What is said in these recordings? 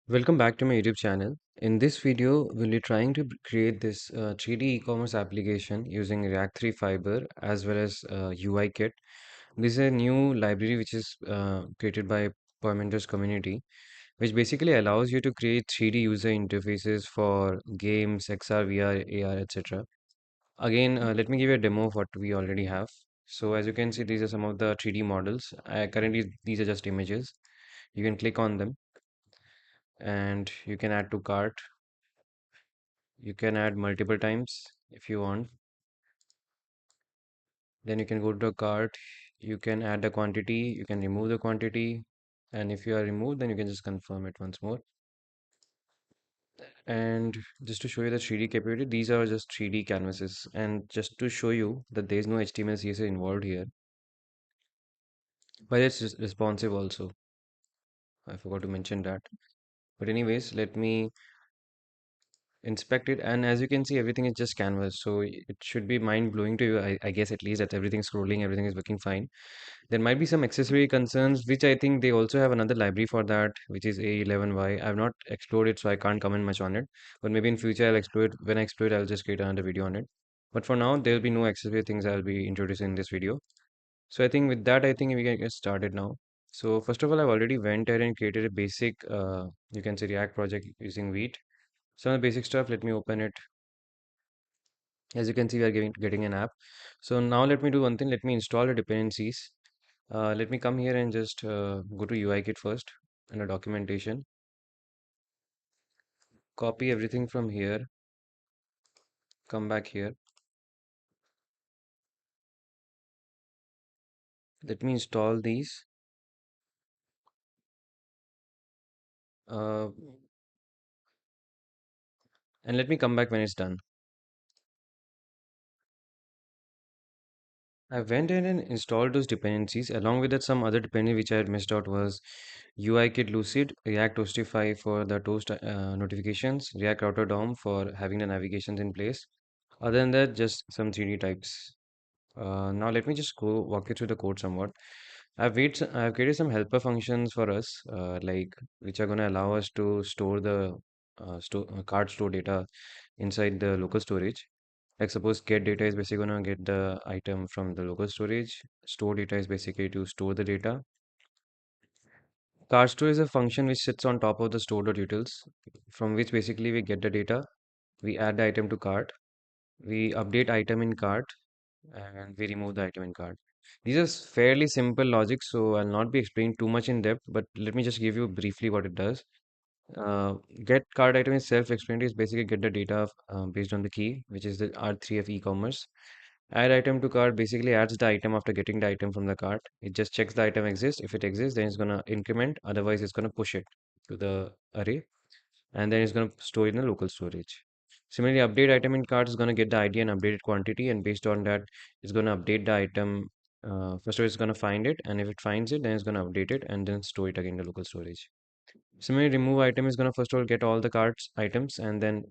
Welcome back to my YouTube channel. In this video, we'll be trying to create this 3D e-commerce application using React 3 Fiber as well as UIKit. This is a new library which is created by Pointers community, which basically allows you to create 3D user interfaces for games, XR, VR, AR, etc. Again, let me give you a demo of what we already have. So as you can see, these are some of the 3D models. Currently, these are just images. You can click on them and you can add to cart. You can add multiple times if you want. Then you can go to a cart. You can add the quantity. You can remove the quantity. And if you are removed, then you can just confirm it once more. And just to show you the 3D capability, these are just 3D canvases. And just to show you that there is no HTML CSS involved here, but it's responsive also. I forgot to mention that. But anyways, let me inspect it. And as you can see, everything is just canvas. So it should be mind blowing to you. I guess at least that everything's scrolling, everything is working fine. There might be some accessory concerns, which I think they also have another library for that, which is A11Y. I've not explored it, so I can't comment much on it. But maybe in future I'll explore it. When I explore it, I'll just create another video on it. But for now, there'll be no accessory things I'll be introducing in this video. So I think with that, I think we can get started now. So first of all, I've already went ahead and created a basic, you can say React project using Vite. Some of the basic stuff, let me open it. As you can see, we are getting an app. So now let me do one thing. Let me install the dependencies. Let me come here and just go to UIKit first and a documentation. Copy everything from here. Come back here. Let me install these. Uh, and let me come back when it's done. I went in and installed those dependencies. Along with that, some other dependency which I had missed out was UIKit Lucid, React Toastify for the toast notifications, React Router DOM for having the navigations in place. Other than that, just some 3D types. Now let me just go walk you through the code somewhat. I've created some helper functions for us, like which are going to allow us to store the card store data inside the local storage. Like suppose get data is basically going to get the item from the local storage. Store data is basically to store the data. Card store is a function which sits on top of the store.utils, from which basically we get the data. We add the item to cart. We update item in cart and we remove the item in cart. These are fairly simple logic, so I'll not be explaining too much in depth, but let me just give you briefly what it does. Uh, get card item is self-explanatory. It's basically get the data based on the key, which is the R3 of e-commerce. Add item to cart basically adds the item after getting the item from the cart. It just checks the item exists. If it exists, then it's gonna increment. Otherwise, it's gonna push it to the array, and then it's going to store it in the local storage. Similarly, update item in cart is going to get the ID and updated quantity, and based on that, it's going to update the item. First of all, it's going to find it, and if it finds it, then it's going to update it and then store it again in the local storage. Similarly, remove item is going to first of all get all the cart's items and then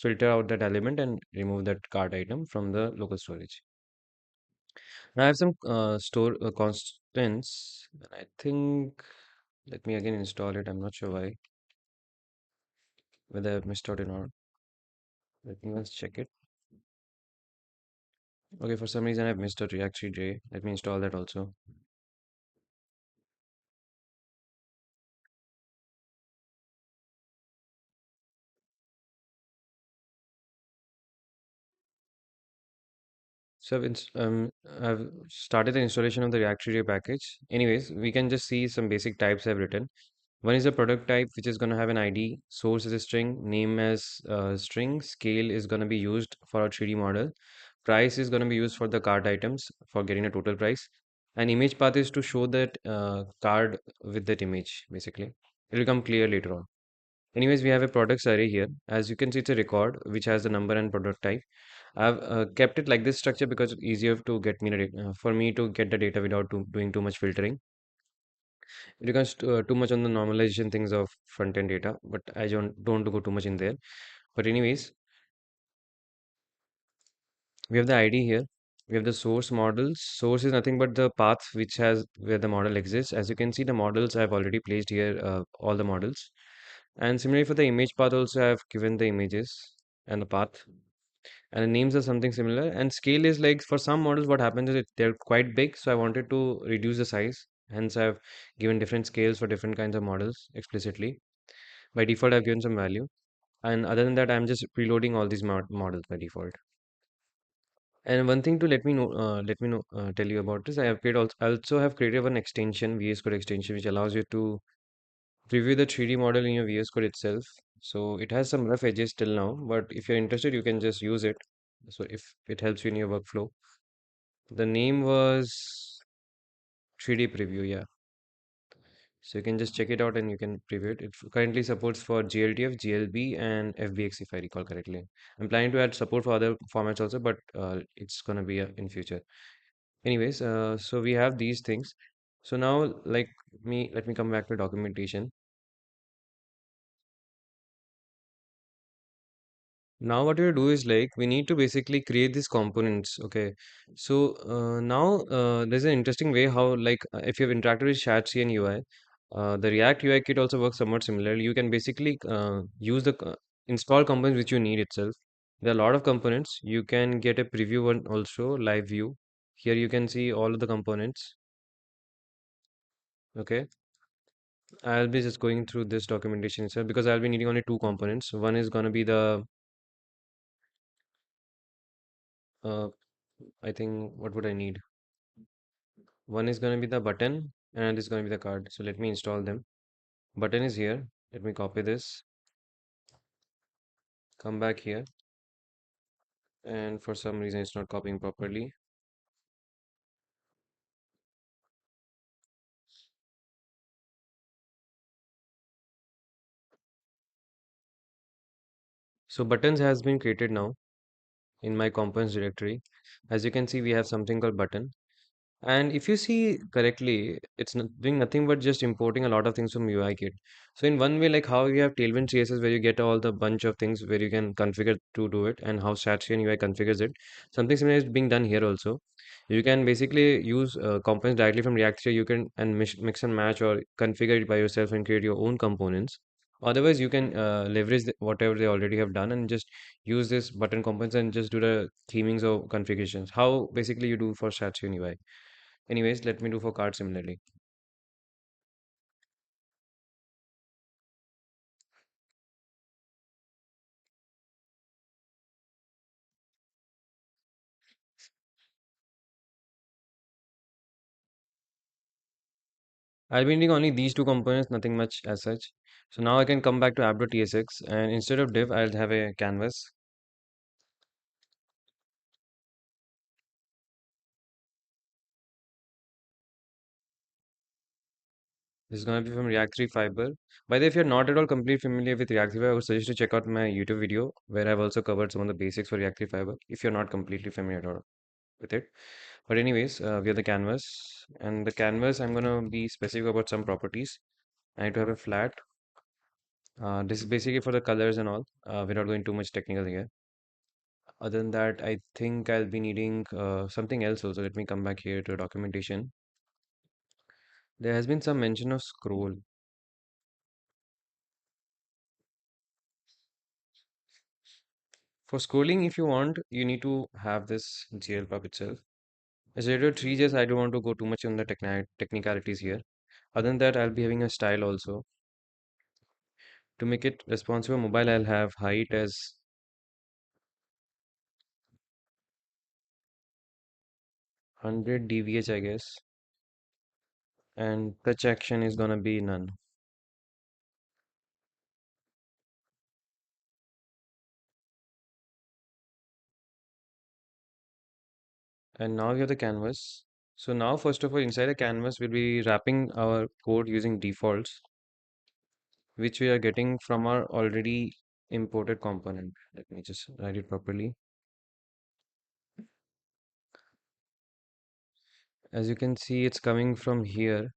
filter out that element and remove that cart item from the local storage. Now I have some store constants. I think let me again install it. I'm not sure why, whether I've missed out or not. Let me once check it. Okay, for some reason I've missed a React 3J. Let me install that also. So I've started the installation of the React 3J package. Anyways, we can just see some basic types I've written. One is a product type, which is going to have an ID. Source is a string. Name as string. Scale is going to be used for our 3D model. Price is going to be used for the card items for getting a total price. And image path is to show that card with that image, basically. It will come clear later on. Anyways, we have a products array here. As you can see, it's a record which has the number and product type. I've kept it like this structure because it's easier to get me for me to get the data without doing too much filtering. It becomes too much on the normalization things of front-end data, but I don't want to go too much in there. But anyways, we have the ID here. We have the source models. Source is nothing but the path which has where the model exists. As you can see, the models I've already placed here, all the models. And similarly for the image path also I've given the images and the path. And the names are something similar. And scale is like for some models, what happens is they're quite big. So I wanted to reduce the size. Hence, I've given different scales for different kinds of models explicitly. By default, I've given some value. And other than that, I'm just preloading all these models by default. And one thing to tell you about this, I also have created one extension, VS Code extension, which allows you to preview the 3D model in your VS Code itself. So it has some rough edges till now, but if you're interested, you can just use it. So if it helps you in your workflow. The name was 3D preview, yeah. So you can just check it out and you can preview it. It currently supports for GLTF, GLB, and FBX if I recall correctly. I'm planning to add support for other formats also, but it's gonna be in future. Anyways, so we have these things. So now, let me come back to documentation. Now what we do is like we need to basically create these components. Okay, so now there's an interesting way how if you've interacted with Shadc and UI, the React UI kit also works somewhat similarly. You can basically use the install components which you need itself. There are a lot of components. You can get a preview one also, live view. Here you can see all of the components. Okay, I'll be just going through this documentation itself because I'll be needing only two components. One is gonna be the uh, I think what would I need? One is going to be the button and this is going to be the card. So let me install them. Button is here. Let me copy this, come back here. And for some reason, it's not copying properly. So buttons has been created now in my components directory. As you can see, we have something called button. And if you see correctly, it's not doing nothing but just importing a lot of things from UIKit. So in one way, like how you have Tailwind CSS where you get all the bunch of things where you can configure to do it and how Statscan UI configures it. Something similar is being done here also. You can basically use components directly from React here. You can and mix and match or configure it by yourself and create your own components. Otherwise, you can leverage whatever they already have done and just use this button components and just do the themings or configurations. How basically you do for Statscan UI. Anyways, let me do for card similarly. I'll be needing only these two components, nothing much as such. So now I can come back to app.tsx and instead of div, I'll have a canvas. This is going to be from React 3 Fiber. By the way, if you're not at all completely familiar with React 3 Fiber, I would suggest to check out my YouTube video where I've also covered some of the basics for React 3 Fiber if you're not completely familiar at all with it. But anyways, we have the canvas and the canvas, I'm going to be specific about some properties. I need to have a flat. This is basically for the colors and all. We're not going too much technical here. Other than that, I think I'll be needing something else also. Let me come back here to documentation. There has been some mention of scroll. For scrolling, if you want, you need to have this GL pub itself. As related to 3JS, I don't want to go too much on the technicalities here. Other than that, I'll be having a style also. To make it responsive for mobile, I'll have height as 100 dvh, I guess. And touch action is gonna be none. And now we have the canvas. So now, first of all, inside the canvas, we'll be wrapping our code using defaults, which we are getting from our already imported component. Let me just write it properly. As you can see, it's coming from here.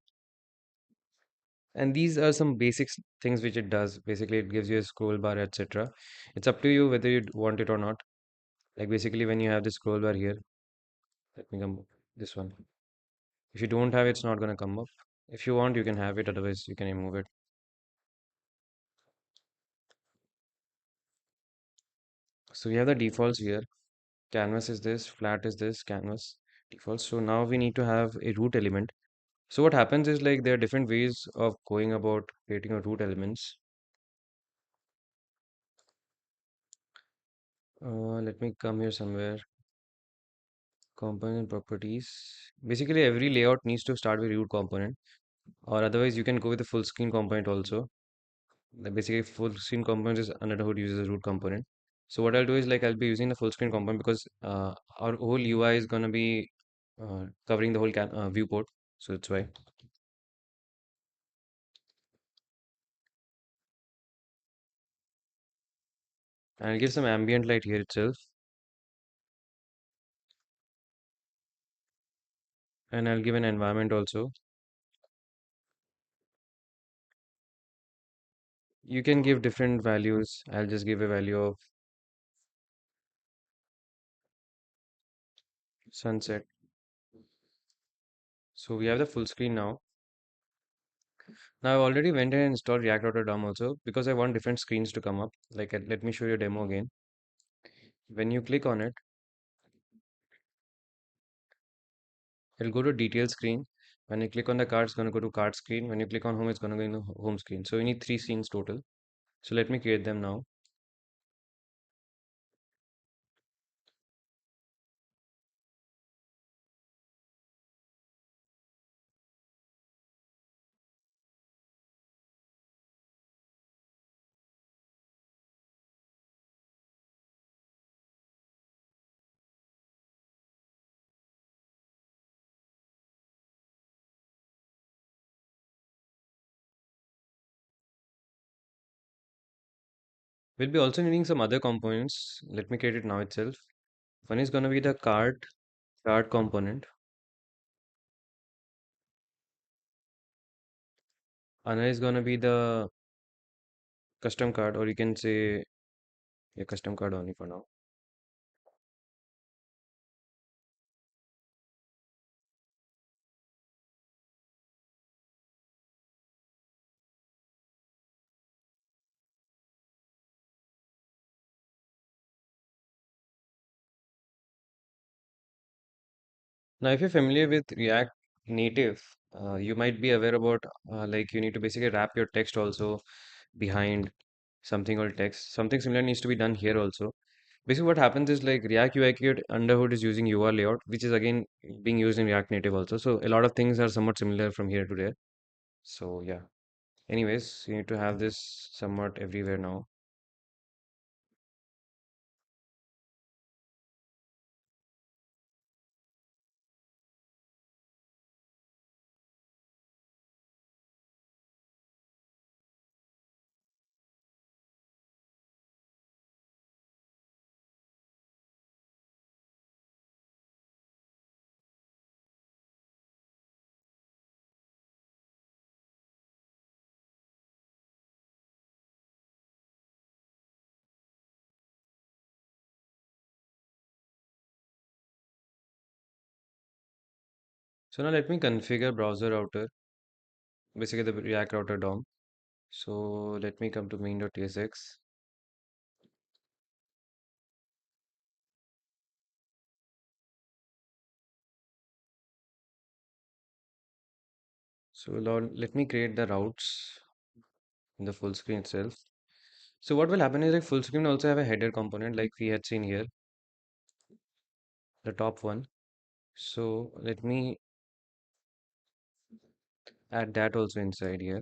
And these are some basics things which it does. Basically, it gives you a scroll bar, etc. It's up to you whether you want it or not. Like basically, when you have the scroll bar here, let me come this one. If you don't have it, it's not gonna come up. If you want, you can have it. Otherwise, you can remove it. So we have the defaults here. Canvas is this, flat is this, canvas defaults. So now we need to have a root element. So what happens is like there are different ways of going about creating a root elements. Let me come here somewhere. Component properties. Basically, every layout needs to start with root component, or otherwise you can go with the full screen component also. Basically, full screen component is under the hood uses a root component. So what I'll do is like I'll be using the full screen component because our whole UI is gonna be covering the whole viewport. So that's why. And I'll give some ambient light here itself, and I'll give an environment also. You can give different values. I'll just give a value of sunset. So we have the full screen now. Now I've already went and installed React Router DOM also because I want different screens to come up. Like let me show you a demo again. When you click on it, it'll go to detail screen. When you click on the card, it's gonna go to card screen. When you click on home, it's gonna go into home screen. So you need three scenes total. So let me create them now. We'll be also needing some other components. Let me create it now itself. One is gonna be the card component. Another is gonna be the custom card, or you can say a custom card only for now. Now, if you're familiar with React Native, you might be aware about like you need to basically wrap your text also behind something called text. Something similar needs to be done here also. Basically, what happens is like React UIKit underhood is using UR layout, which is again being used in React Native also. So a lot of things are somewhat similar from here to there. So yeah. Anyways, you need to have this somewhat everywhere now. So now let me configure browser router, basically the React router DOM. So let me come to main.tsx. So let me create the routes in the full screen itself. So what will happen is like full screen also have a header component like we had seen here, the top one. So let me add that also inside here.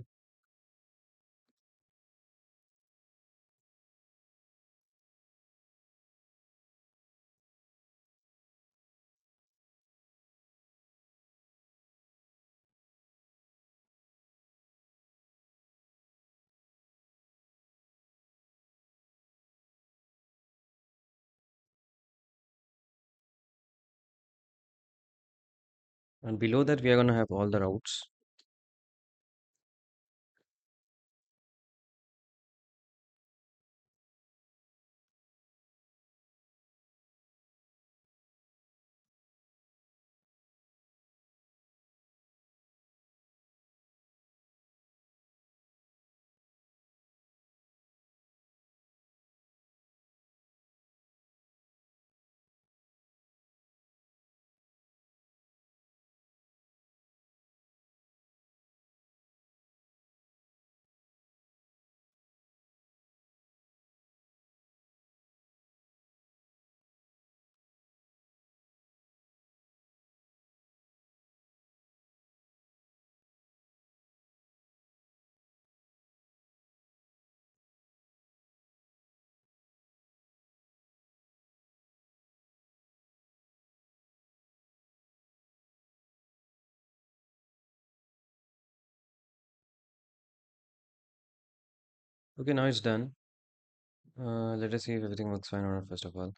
And below that, we are going to have all the routes. Okay, now it's done. Let us see if everything works fine or not, first of all.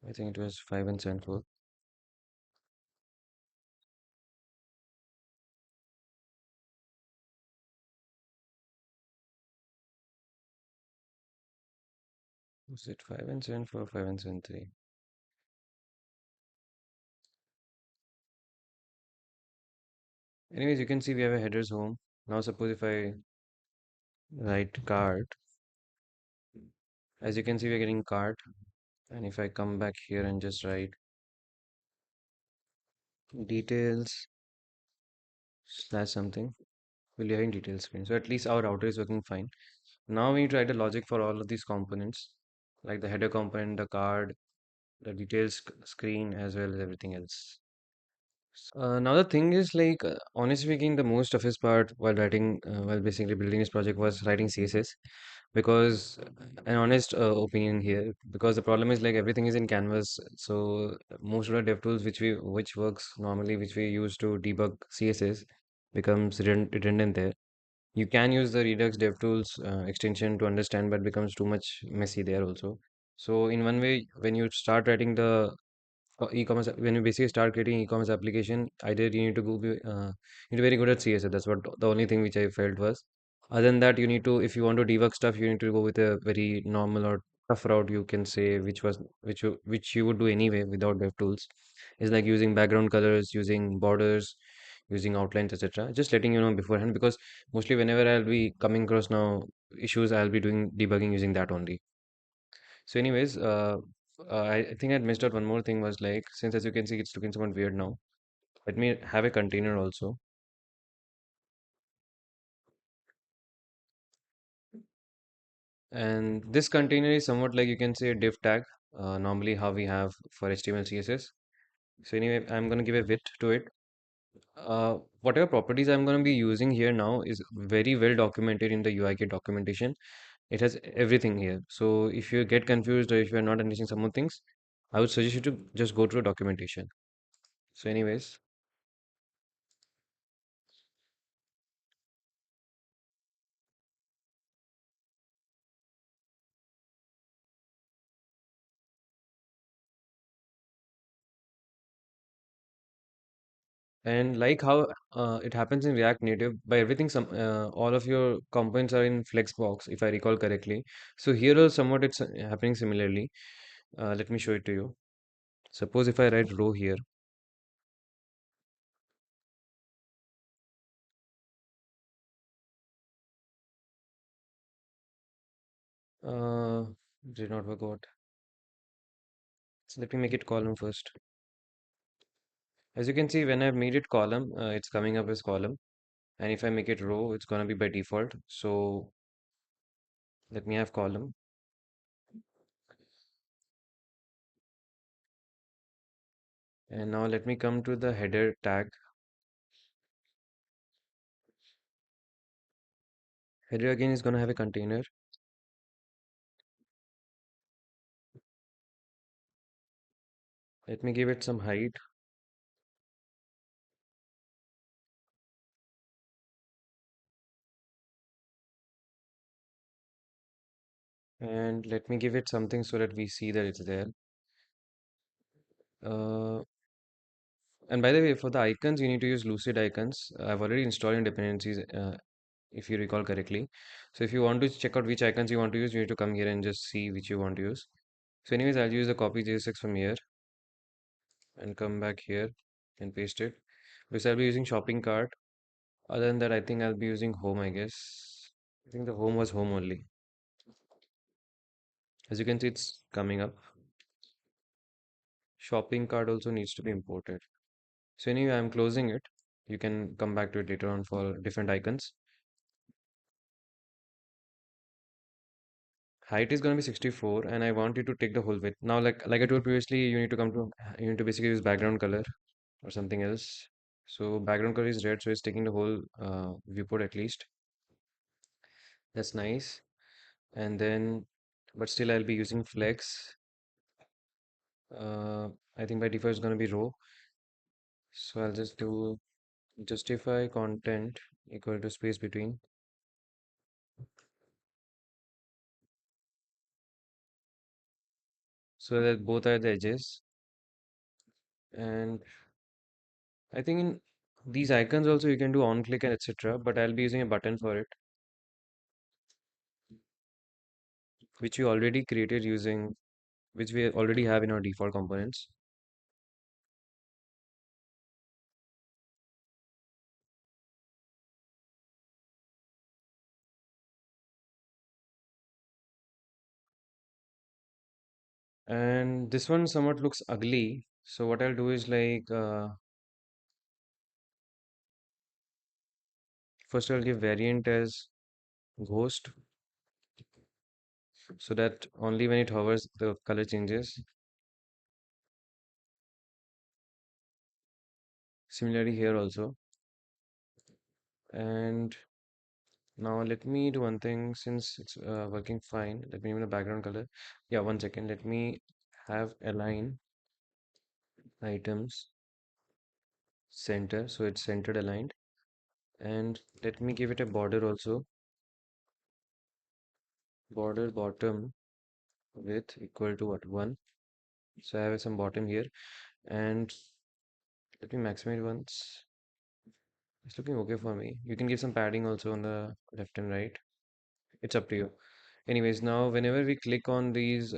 I think it was 5 and 7 4. Was it 5 and 7 4, 5 and 7 3? Anyways, you can see we have a headers home. Now suppose if I write cart, as you can see we're getting cart. And if I come back here and just write details slash something, we'll be having details screen. So at least our router is working fine. Now we need to write the logic for all of these components, like the header component, the card, the details screen, as well as everything else. Now the thing is like, honestly speaking, the most toughest part while writing, while basically building this project was writing CSS, because an honest opinion here, because the problem is like everything is in Canvas, so most of the dev tools which works normally, which we use to debug CSS, becomes redundant there. You can use the Redux DevTools extension to understand, but becomes too much messy there also. So in one way, when you start writing the e-commerce, when you basically start creating e-commerce application, either you need to you need to be very good at CSS. That's what the only thing which I felt was. Other than that, you need to, if you want to debug stuff, you need to go with a very normal or tough route, you can say, which you would do anyway without DevTools. Is like using background colors, using borders, using outlines, etc. Just letting you know beforehand, because mostly whenever I'll be coming across now issues, I'll be doing debugging using that only. So, anyways, I think I'd missed out one more thing was like, since as you can see, it's looking somewhat weird now. Let me have a container also. And this container is somewhat like you can say a div tag, normally how we have for HTML, CSS. So anyway, I'm going to give a width to it. Whatever properties I'm going to be using here now is very well documented in the UIKit documentation. It has everything here. So if you get confused or if you're not understanding some of things, I would suggest you to just go through documentation. So anyways, and like how it happens in React Native, by everything, all of your components are in Flexbox, if I recall correctly. So here also somewhat it's happening similarly. Let me show it to you. Suppose if I write row here, uh, did not work out. So let me make it column first. As you can see, when I've made it column, it's coming up as column. And if I make it row, it's gonna be by default. So let me have column. And now let me come to the header tag. Header again is gonna have a container. Let me give it some height. And let me give it something so that we see that it's there. Uh, and by the way, for the icons, you need to use Lucid icons. I've already installed in dependencies, if you recall correctly. So if you want to check out which icons you want to use, you need to come here and just see which you want to use. So anyways, I'll use the copy JSX from here and come back here and paste it. Because I'll be using shopping cart. Other than that, I think I'll be using home, I guess. I think the home was home only. As you can see, it's coming up. Shopping cart also needs to be imported. So anyway, I'm closing it. You can come back to it later on for different icons. Height is going to be 64 and I want you to take the whole width. Now, like I told previously, you need to basically use background color or something else. So background color is red, so it's taking the whole viewport at least. That's nice. And then, but still I'll be using flex. Uh, I think by default it's going to be row. So I'll just do justify content equal to space between. So that both are the edges. And I think in these icons also you can do on click and etc. But I'll be using a button for it, which we already created using, which we already have in our default components. And this one somewhat looks ugly. So what I'll do is like, first I'll give variant as ghost so that only when it hovers the color changes. Similarly here also. And now let me do one thing since it's working fine. Let me name the background color. Yeah, 1 second. Let me have align items center so it's centered aligned. And let me give it a border also. Border bottom width equal to what? 1. So I have some bottom here. And let me maximize once. It's looking okay for me. You can give some padding also on the left and right. It's up to you. Anyways, now whenever we click on these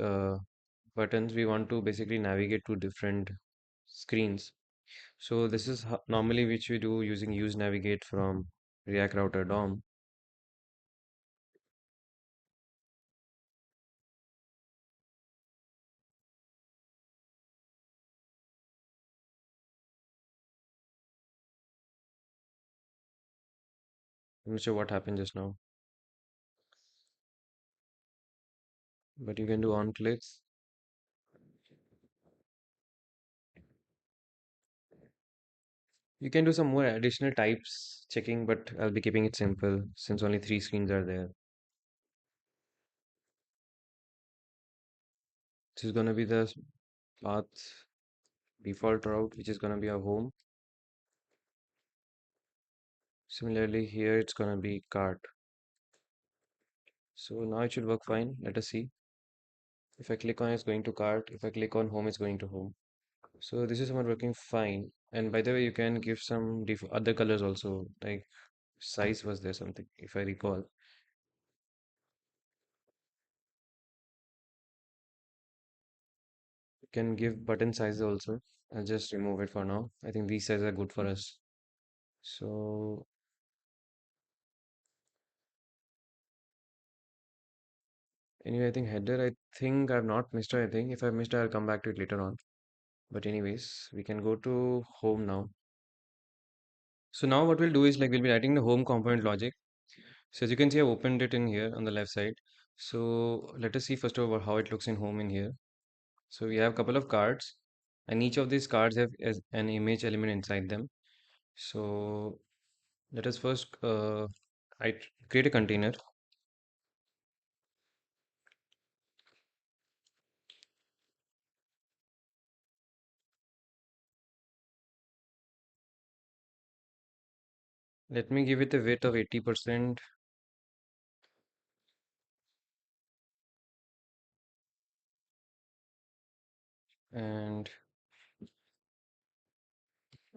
buttons, we want to basically navigate to different screens. So this is normally which we do using use navigate from React Router DOM. I'm not sure what happened just now, but you can do on clicks. You can do some more additional types checking, but I'll be keeping it simple since only 3 screens are there. This is gonna be the path default route, which is gonna be our home. Similarly, here it's gonna be cart. So now it should work fine. Let us see. If I click on it's going to cart. If I click on home, it's going to home. So this is somewhat working fine. And by the way, you can give some other colors also, like size was there something, if I recall. You can give button size also. I'll just remove it for now. I think these sizes are good for us. So anyway, I think header, I think I've not missed anything. If I missed, I'll come back to it later on. But anyways, we can go to home now. So now what we'll do is like we'll be writing the home component logic. So as you can see, I've opened it in here on the left side. So let us see first of all how it looks in home in here. So we have a couple of cards and each of these cards have as an image element inside them. So let us first I create a container. Let me give it a width of 80% and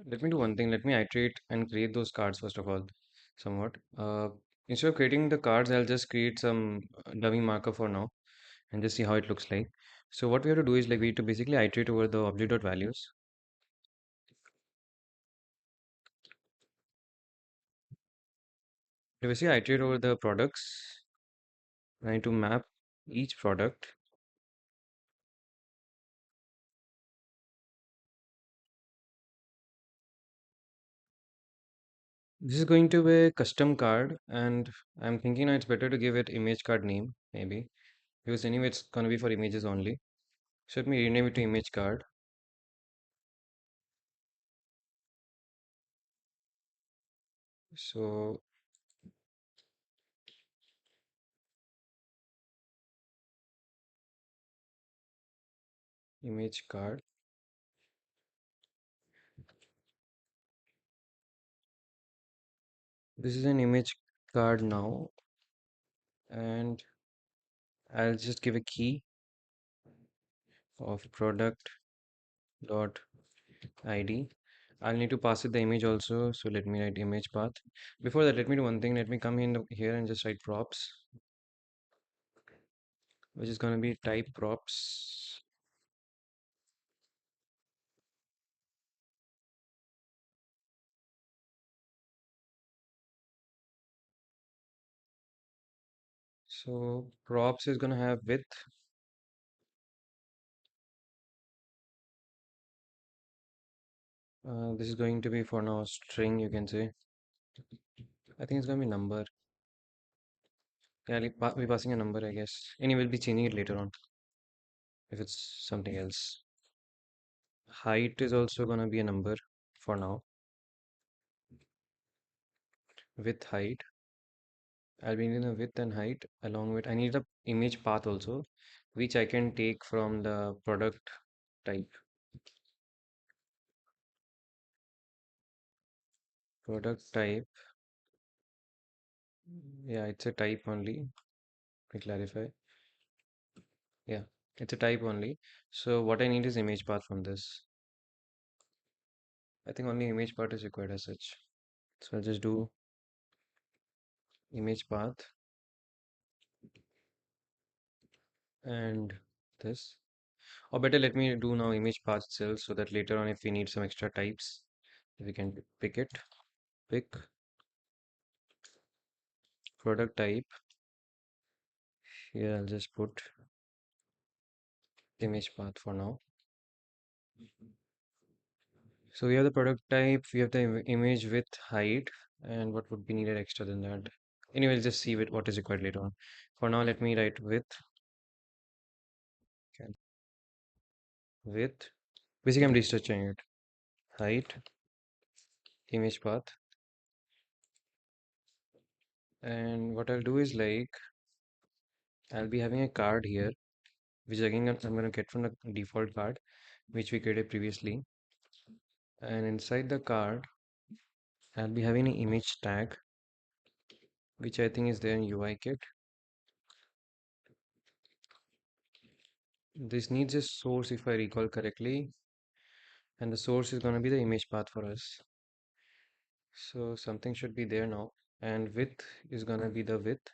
let me do one thing. Let me iterate and create those cards first of all, somewhat. Instead of creating the cards, I'll just create some dummy marker for now and just see how it looks like. So what we have to do is like we need to basically iterate over the object.values. To basically iterate over the products. I need to map each product. This is going to be a custom card, and I'm thinking it's better to give it image card name, maybe, because anyway it's gonna be for images only. So let me rename it to image card. So image card. This is an image card now, and I'll just give a key of product dot id. I'll need to pass it the image also, so let me write image path. Before that, let me do one thing. Let me come in here and just write props, which is going to be type props. So props is going to have width. This is going to be for now string, you can say. I think it's going to be number. Yeah, I'll be passing a number, I guess. Anyway, we'll be changing it later on if it's something else. Height is also going to be a number for now. Width, height. I'll be needing the width and height along with I need the image path also, which I can take from the product type. Product type. Yeah, it's a type only. To clarify. Yeah, it's a type only. So what I need is image path from this. I think only image path is required as such. So I'll just do image path and this. Or better, let me do now image path itself so that later on if we need some extra types, we can pick it. Pick product type. Here I'll just put image path for now. So we have the product type, we have the image width, height, and what would be needed extra than that. Anyway, we'll just see what is required later on. For now, let me write width. Okay. Width. Basically, I'm restructuring it. Height, image path. And what I'll do is like, I'll be having a card here, which again I'm going to get from the default card, which we created previously. And inside the card, I'll be having an image tag, which I think is there in UIKit. This needs a source if I recall correctly, and the source is going to be the image path for us. So something should be there now, and width is going to be the width.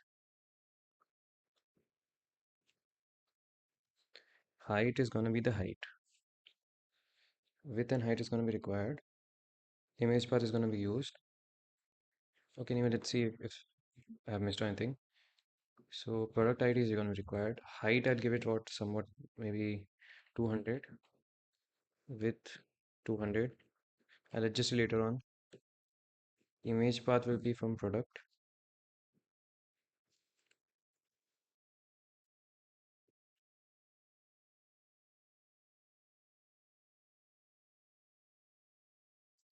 Height is going to be the height. Width and height is going to be required. Image path is going to be used. Okay, anyway, let's see if I have missed anything. So product ID is going to be required. Height, I'll give it what somewhat maybe 200. Width 200. I'll adjust it later on. Image path will be from product.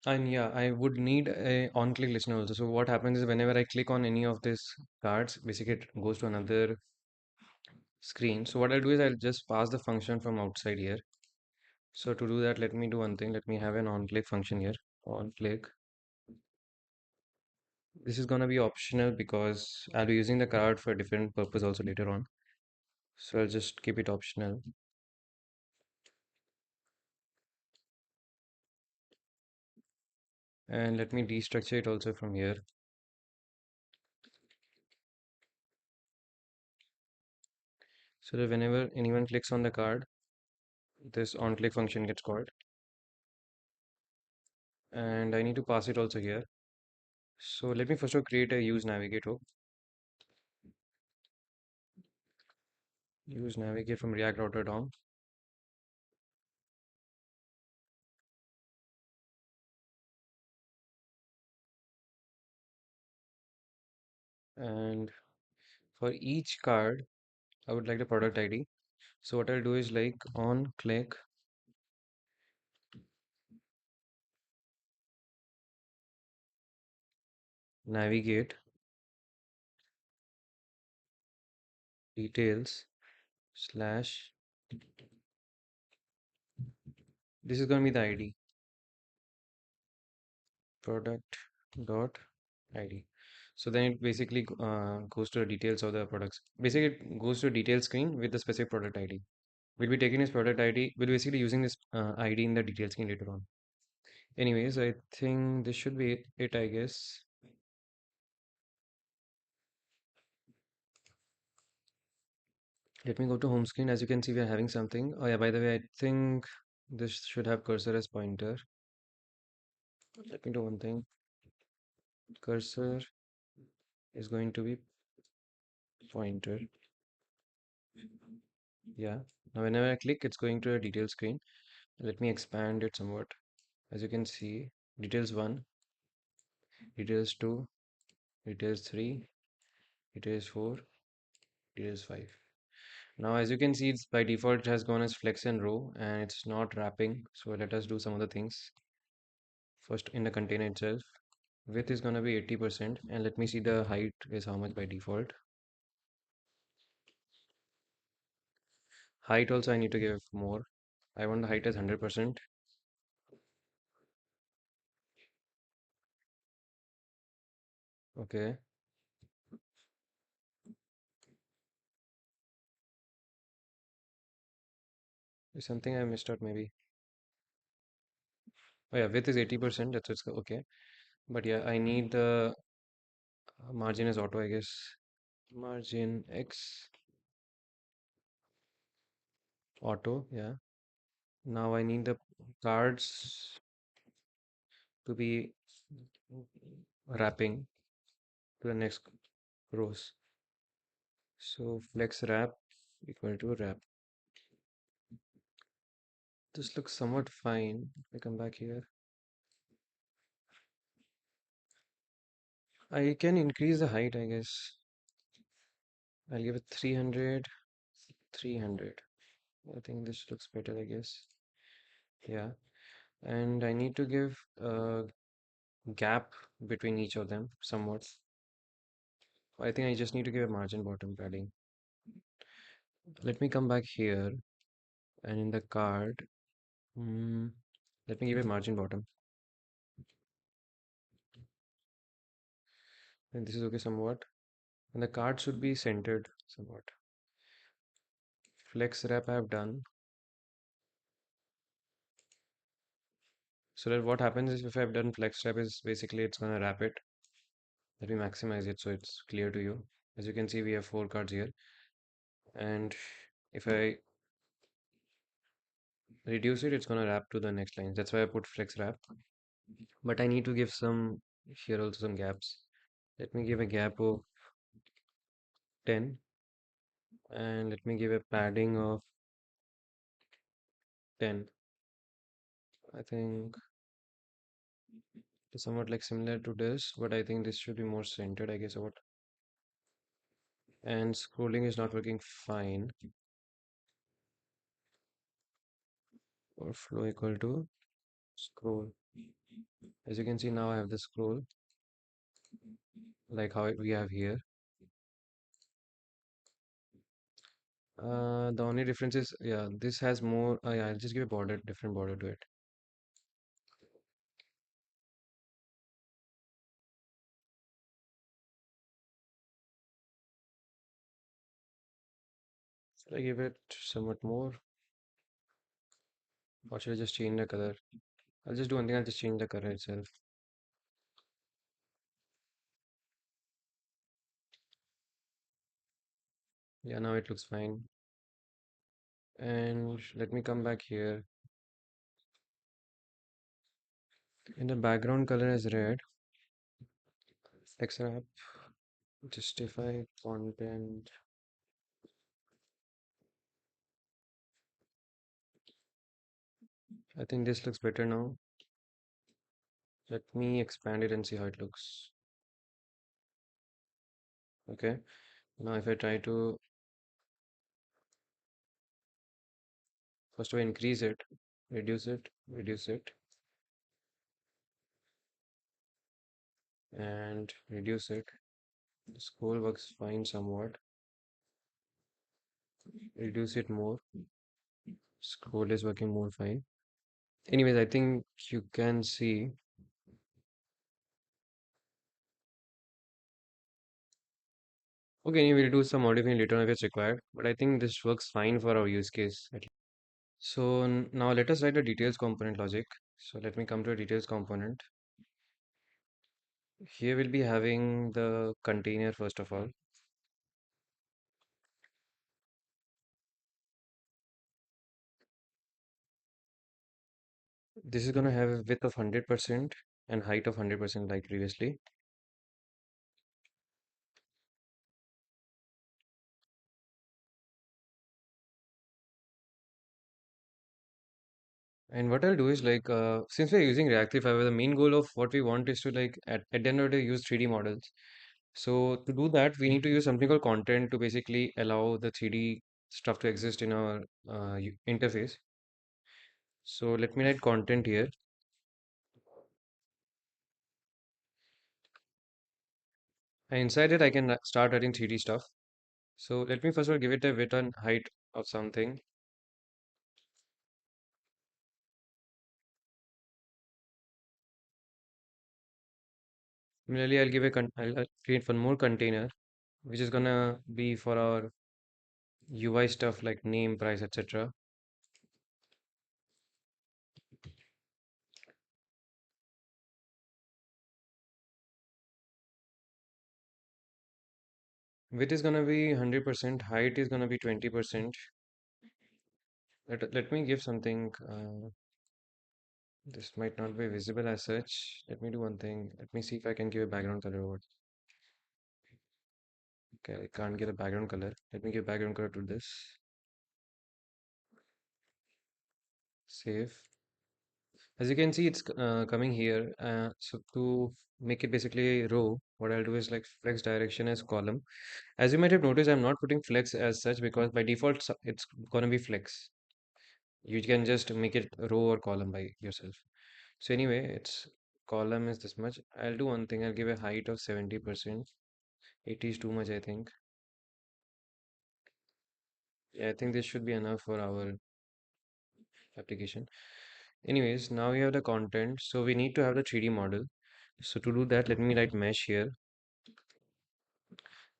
And yeah, I would need a on-click listener also. So what happens is whenever I click on any of these cards, basically it goes to another screen. So what I'll do is I'll just pass the function from outside here. So to do that, let me do one thing. Let me have an on-click function here. On-click. This is gonna be optional because I'll be using the card for a different purpose also later on. So I'll just keep it optional. And let me destructure it also from here. So that whenever anyone clicks on the card, this on-click function gets called. And I need to pass it also here. So let me first of all create a use navigate hook. Use navigate from React router DOM. And for each card, I would like the product ID. So what I'll do is like on click navigate details slash this is going to be the ID product dot ID. So then it basically goes to the details of the products. Basically, it goes to a detail screen with the specific product ID. We'll be taking this product ID. We'll basically using this ID in the detail screen later on. Anyways, I think this should be it, I guess. Let me go to home screen. As you can see, we are having something. Oh yeah, by the way, I think this should have cursor as pointer. Let me do one thing. Cursor is going to be pointer. Yeah. Now whenever I click, it's going to a detail screen. Let me expand it somewhat. As you can see, details 1, details 2, details 3, details 4, details 5. Now as you can see, it's by default it has gone as flex and row and it's not wrapping. So let us do some other things. First in the container itself, width is gonna be 80% and let me see the height is how much by default. Height also I need to give more. I want the height as 100%. Okay, there's something I missed out maybe. Oh yeah, width is 80%, that's what's okay. But yeah, I need the margin is auto, I guess. Margin X auto, yeah. Now I need the cards to be wrapping to the next rows. So flex wrap equal to wrap. This looks somewhat fine. I come back here. I can increase the height, I guess. I'll give it 300, 300. I think this looks better, I guess. Yeah. And I need to give a gap between each of them somewhat. I think I just need to give a margin bottom padding. Let me come back here and in the card, mm, let me give a margin bottom. And this is okay somewhat. And the card should be centered somewhat. Flex wrap I have done. So that what happens is if I've done flex wrap is basically it's gonna wrap it. Let me maximize it so it's clear to you. As you can see, we have 4 cards here. And if I reduce it, it's gonna wrap to the next line. That's why I put flex wrap. But I need to give some here also some gaps. Let me give a gap of 10 and let me give a padding of 10. I think it's somewhat like similar to this, but I think this should be more centered, I guess. What and scrolling is not working fine. Or flow equal to scroll. As you can see now, I have the scroll like how we have here. The only difference is, yeah, this has more. Yeah, I'll just give a border, different border to it. Should I give it somewhat more, or should I just change the color? I'll just do one thing. I'll just change the color itself. Yeah, now it looks fine. And let me come back here. And the background color is red. Except justify content. I think this looks better now. Let me expand it and see how it looks. Okay. Now if I try to first of all increase it, reduce it, and reduce it. The scroll works fine somewhat. Reduce it more. Scroll is working more fine. Anyways, I think you can see Okay, we'll do some modifying later on if it's required, but I think this works fine for our use case. So now let us write the details component logic. So let me come to a details component. Here we'll be having the container first of all. This is going to have a width of 100% and height of 100% like previously. And what I'll do is like, since we're using reactive fiber, the main goal of what we want is to like at the end of the day use 3D models. So to do that, we need to use something called content to basically allow the 3D stuff to exist in our interface. So let me write content here. And inside it, I can start writing 3D stuff. So let me first of all give it a width and height of something. Similarly, I'll create one more container, which is gonna be for our UI stuff like name, price, etc. Width is gonna be 100%, height is gonna be 20%. Let me give something. This might not be visible as such. Let me do one thing. Let me see if I can give a background color over. Okay, I can't get a background color. Let me give background color to this. Save. As you can see, it's coming here. So to make it basically a row, what I'll do is like flex direction as column. As you might have noticed, I'm not putting flex as such because by default it's gonna be flex. You can just make it row or column by yourself. So anyway, it's column is this much. I'll do one thing. I'll give a height of 70%. 80 is too much, I think. Yeah, I think this should be enough for our application. Anyways, now we have the content. So we need to have the 3D model. So to do that, let me write mesh here.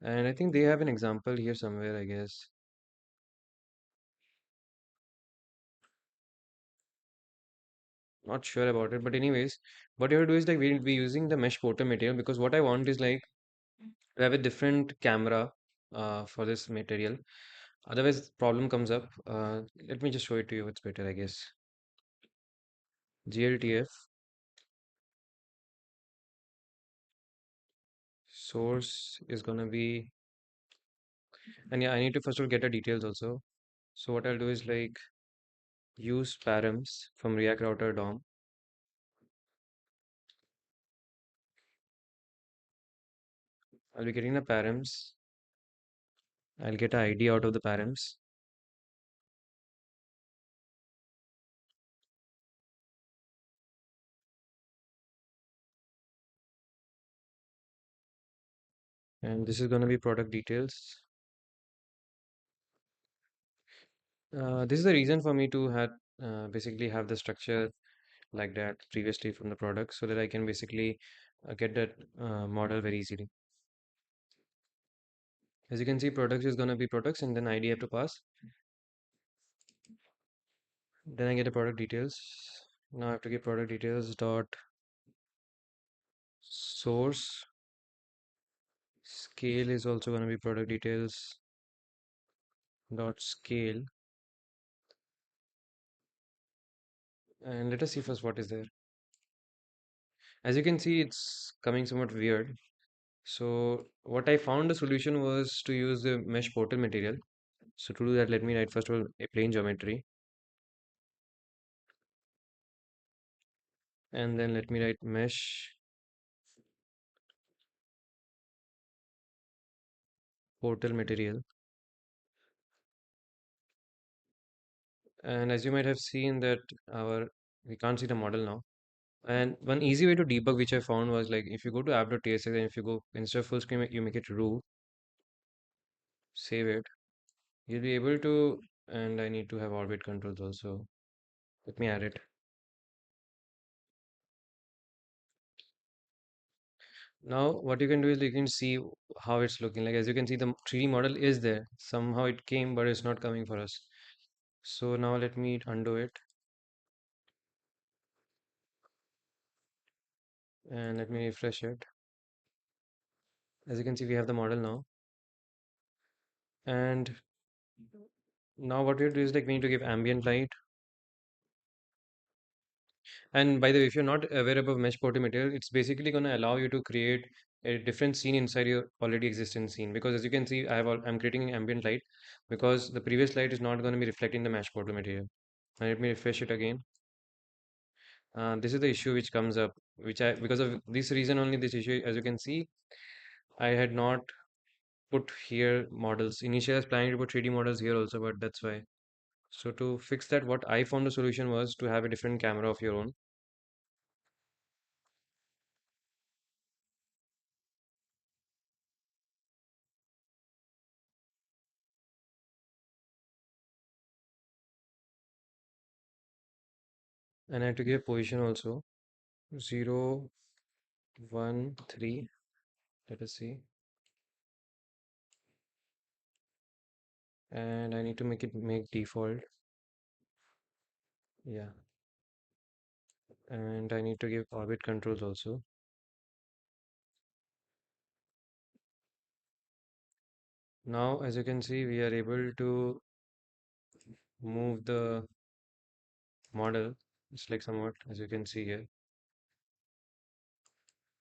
And I think they have an example here somewhere, I guess. Not sure about it, but anyways, what you have to do is like we'll be using the mesh portal material because what I want is like to have a different camera for this material. Otherwise, problem comes up. Let me just show it to you. It's better, I guess. GLTF source is gonna be, and yeah, I need to first of all get the details also. So what I'll do is like use params from React Router DOM. I'll be getting the params. I'll get an ID out of the params. And this is gonna be product details. This is the reason for me to have basically have the structure like that previously from the product so that I can basically get that model very easily. As you can see, products is going to be products and then ID I have to pass. Then I get the product details. Now I have to give product details dot source. Scale is also going to be product details dot scale. And let us see first what is there. As you can see, it's coming somewhat weird. So what I found the solution was to use the mesh portal material. So to do that, let me write first of all a plain geometry, and then let me write mesh portal material. And as you might have seen that our we can't see the model now. And one easy way to debug which I found was like if you go to app.tsx and if you go instead of full screen you make it root, save it, you'll be able to, and I need to have orbit controls also. Let me add it. Now what you can do is you can see how it's looking like. As you can see, the 3D model is there. Somehow it came, but it's not coming for us. So now let me undo it and let me refresh it. As you can see, we have the model now. And now what we do is like we need to give ambient light. And by the way, if you're not aware of mesh portrait material, it's basically going to allow you to create a different scene inside your already existing scene. Because as you can see, I'm creating an ambient light because the previous light is not going to be reflecting the mesh portrait material. And let me refresh it again. This is the issue which comes up, which because of this reason only this issue, as you can see, I had not put here models. Initially, I was planning to put 3D models here also, but that's why. So to fix that, what I found the solution was to have a different camera of your own. And I had to give position also. 0, 1, 3. Let us see. And I need to make default. Yeah. And I need to give orbit controls also. Now, as you can see, we are able to move the model. It's like somewhat, as you can see here.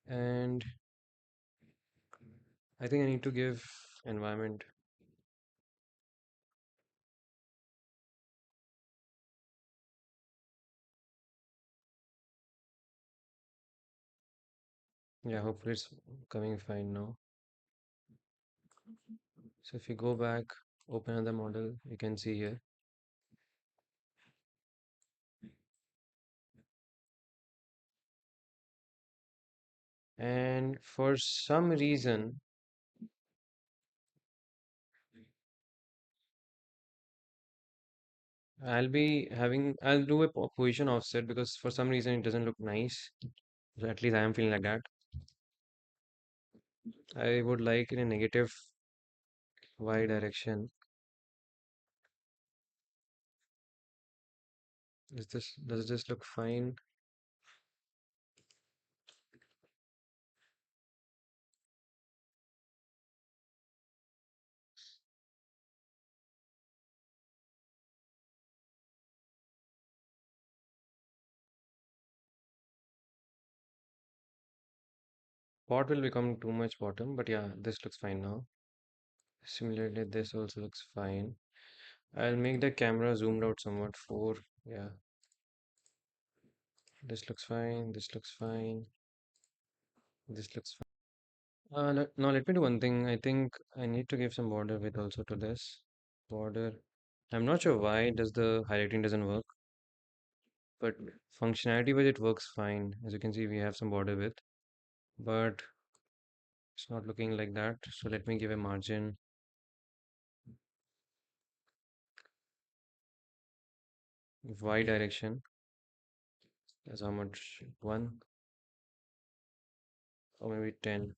And I think I need to give environment. Yeah, hopefully it's coming fine now. So if you go back, open another model, you can see here. And for some reason, I'll do a position offset because for some reason it doesn't look nice. So at least I am feeling like that. I would like in a negative Y direction. Does this look fine? Pot will become too much bottom, but yeah, this looks fine now. Similarly, this also looks fine. I'll make the camera zoomed out somewhat. 4, yeah. This looks fine. This looks fine. This looks fine. Now let me do one thing. I think I need to give some border width also to this border. I'm not sure why does the highlighting doesn't work, but functionality wise it works fine. As you can see, we have some border width, but it's not looking like that. So let me give a margin Y direction. That's how much? 1 or maybe 10.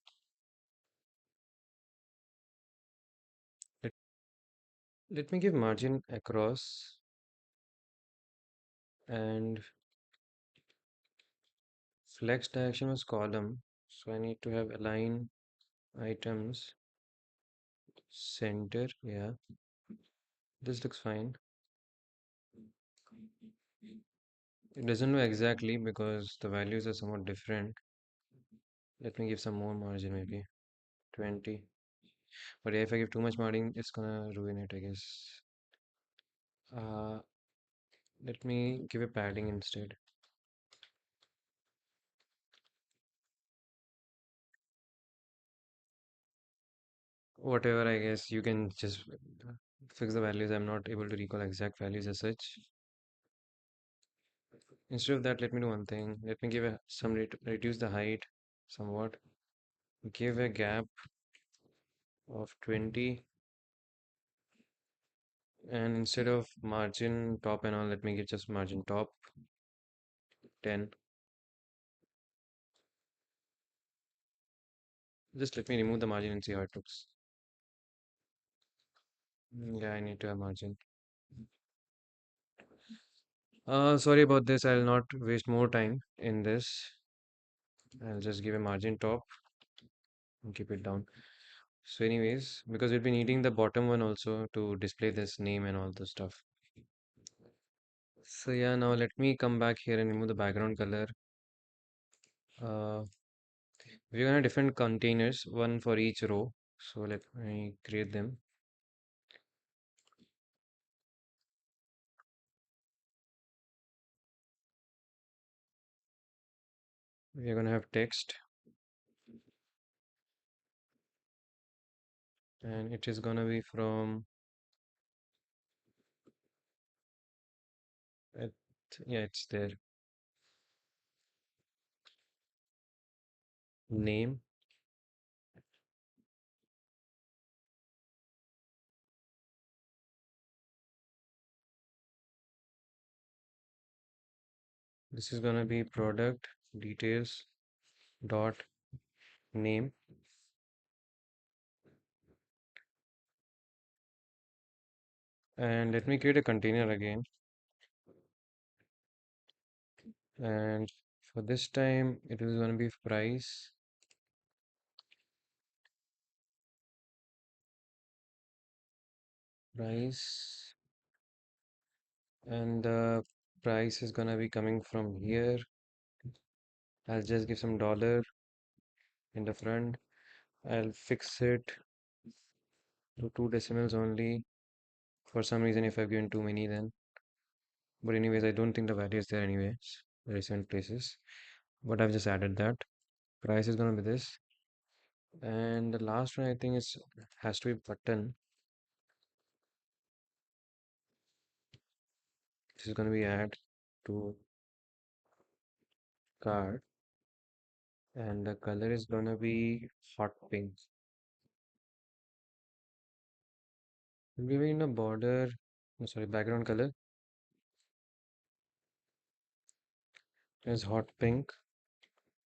Let, let me give margin across and flex direction was column. So I need to have align items center. Yeah, this looks fine. It doesn't know exactly because the values are somewhat different. Let me give some more margin, maybe 20. But if I give too much margin, it's gonna ruin it, I guess. Uh, Let me give a padding instead. Whatever, I guess you can just fix the values. I'm not able to recall exact values as such. Instead of that, let me do one thing. Let me give reduce the height somewhat. Give a gap of 20, and instead of margin top and all, let me get just margin top 10. Just let me remove the margin and see how it looks. Yeah, I need to have margin. Sorry about this. I'll not waste more time in this. I'll just give a margin top and keep it down. So anyways, because we'll be needing the bottom one also to display this name and all the stuff. So yeah, now let me come back here and remove the background color. Uh, we're gonna have different containers, one for each row. So let me create them. We're gonna have text, and it is gonna be from it, yeah, it's there. Name. This is gonna be product details dot name, and let me create a container again. And for this time, it is gonna be price, and the price is gonna be coming from here. I'll just give some dollar in the front. I'll fix it to two decimals only. For some reason, if I've given too many, then. But anyways, I don't think the value is there anyways. Recent places. But I've just added that. Price is gonna be this. And the last one I think is has to be button. This is gonna be add to card, and the color is gonna be hot pink. Giving a border, no, sorry, background color is hot pink.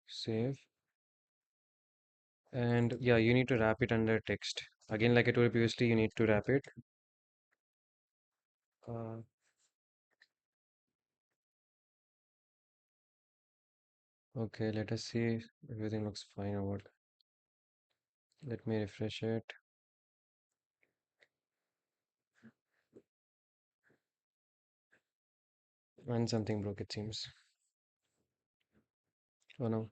Save. And yeah, you need to wrap it under text. Again, like I told you previously, you need to wrap it. Uh, okay, let us see if everything looks fine or what. Let me refresh it. And something broke, it seems. Oh no.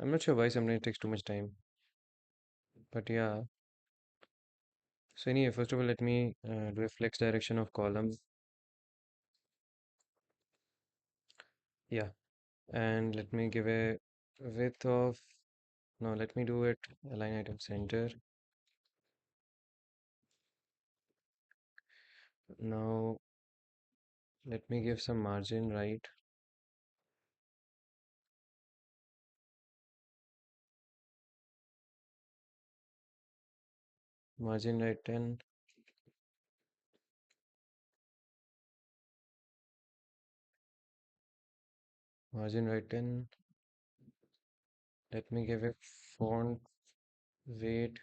I'm not sure why sometimes it takes too much time. But yeah. So anyway, first of all, let me do a flex direction of column. Yeah. And let me give a width of, no, let me do it align item center. Now, let me give some margin right. Margin right 10. Margin right 10. Let me give a font weight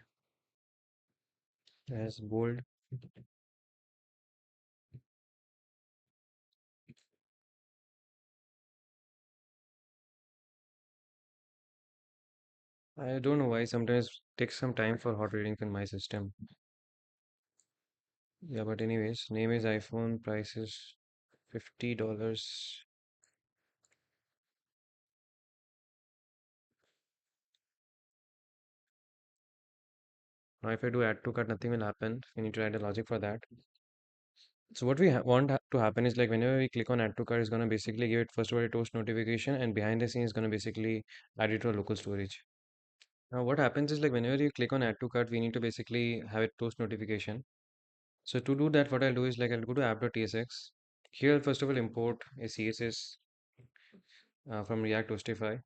as bold. I don't know why sometimes it takes some time for hot reading in my system. Yeah, but anyways, name is iPhone, price is $50. Now if I do add to cart, nothing will happen. We need to write a logic for that. So what we want to happen is like whenever we click on add to cart, it's gonna basically give it first of all a toast notification, and behind the scenes is gonna basically add it to a local storage. Now what happens is like whenever you click on add to cart, we need to basically have a toast notification. So to do that, what I'll do is like I'll go to app.tsx. Here, first of all, import a CSS from React Hostify,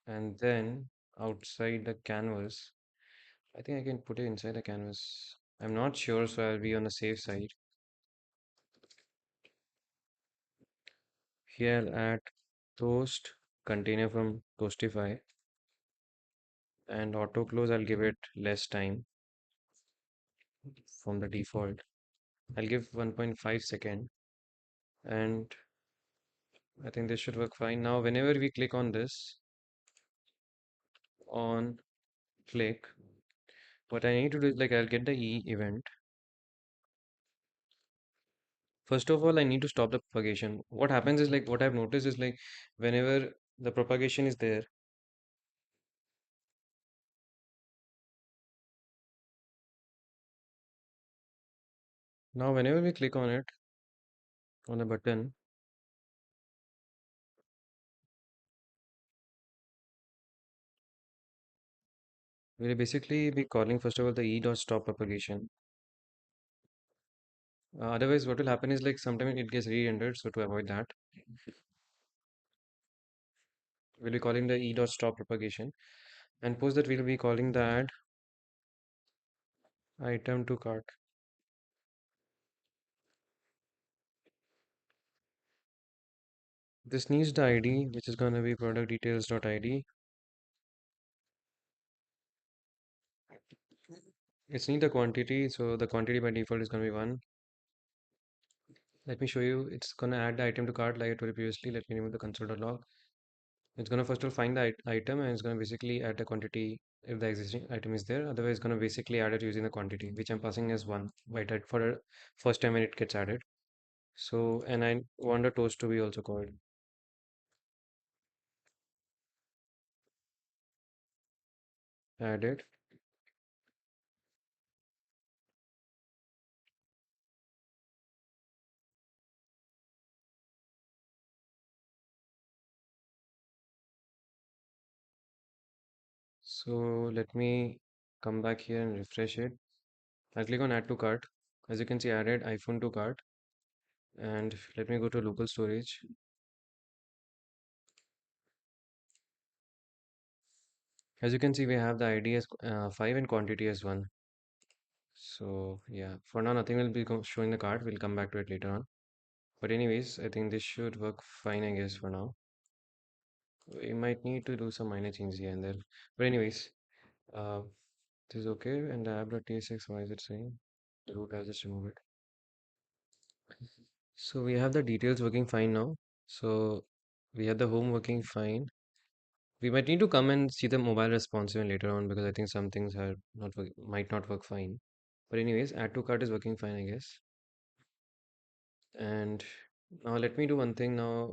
and then outside the canvas, I think I can put it inside the canvas. I'm not sure, so I'll be on the safe side. Here I'll add toast container from Toastify. and auto close, I'll give it less time from the default. I'll give 1.5 second, and I think this should work fine. Now, whenever we click on this, on click, what I need to do is like I'll get the E event. First of all, I need to stop the propagation. What happens is like what I've noticed is like whenever the propagation is there, now whenever we click on it, on a button, we'll basically be calling first of all the e dot stop propagation. Otherwise, what will happen is like sometimes it gets re-rendered. So to avoid that, we'll be calling the e dot stop propagation, and post that we'll be calling the add item to cart. This needs the ID, which is gonna be product details dot ID. It's need the quantity, so the quantity by default is gonna be one. Let me show you. It's gonna add the item to cart like I told you previously. Let me remove the console.log. It's gonna first of all find the item and it's gonna basically add the quantity if the existing item is there. Otherwise, it's gonna basically add it using the quantity, which I'm passing as one. Right, that for the first time when it gets added. So, and I want the toast to be also called added. So let me come back here and refresh it. I'll click on add to cart. As you can see, added iPhone to cart. And let me go to local storage. As you can see, we have the ID as 5 and quantity as 1. So yeah, for now nothing will be showing the card. We'll come back to it later on. But anyways, I think this should work fine, I guess, for now. We might need to do some minor changes here and there. But anyways, uh, this is okay. And the app.tsx, why is it saying? The root, I'll just remove it. So we have the details working fine now. So we have the home working fine. We might need to come and see the mobile response even later on because I think some things are not might not work fine. But anyways, add to cart is working fine, I guess. And now let me do one thing now.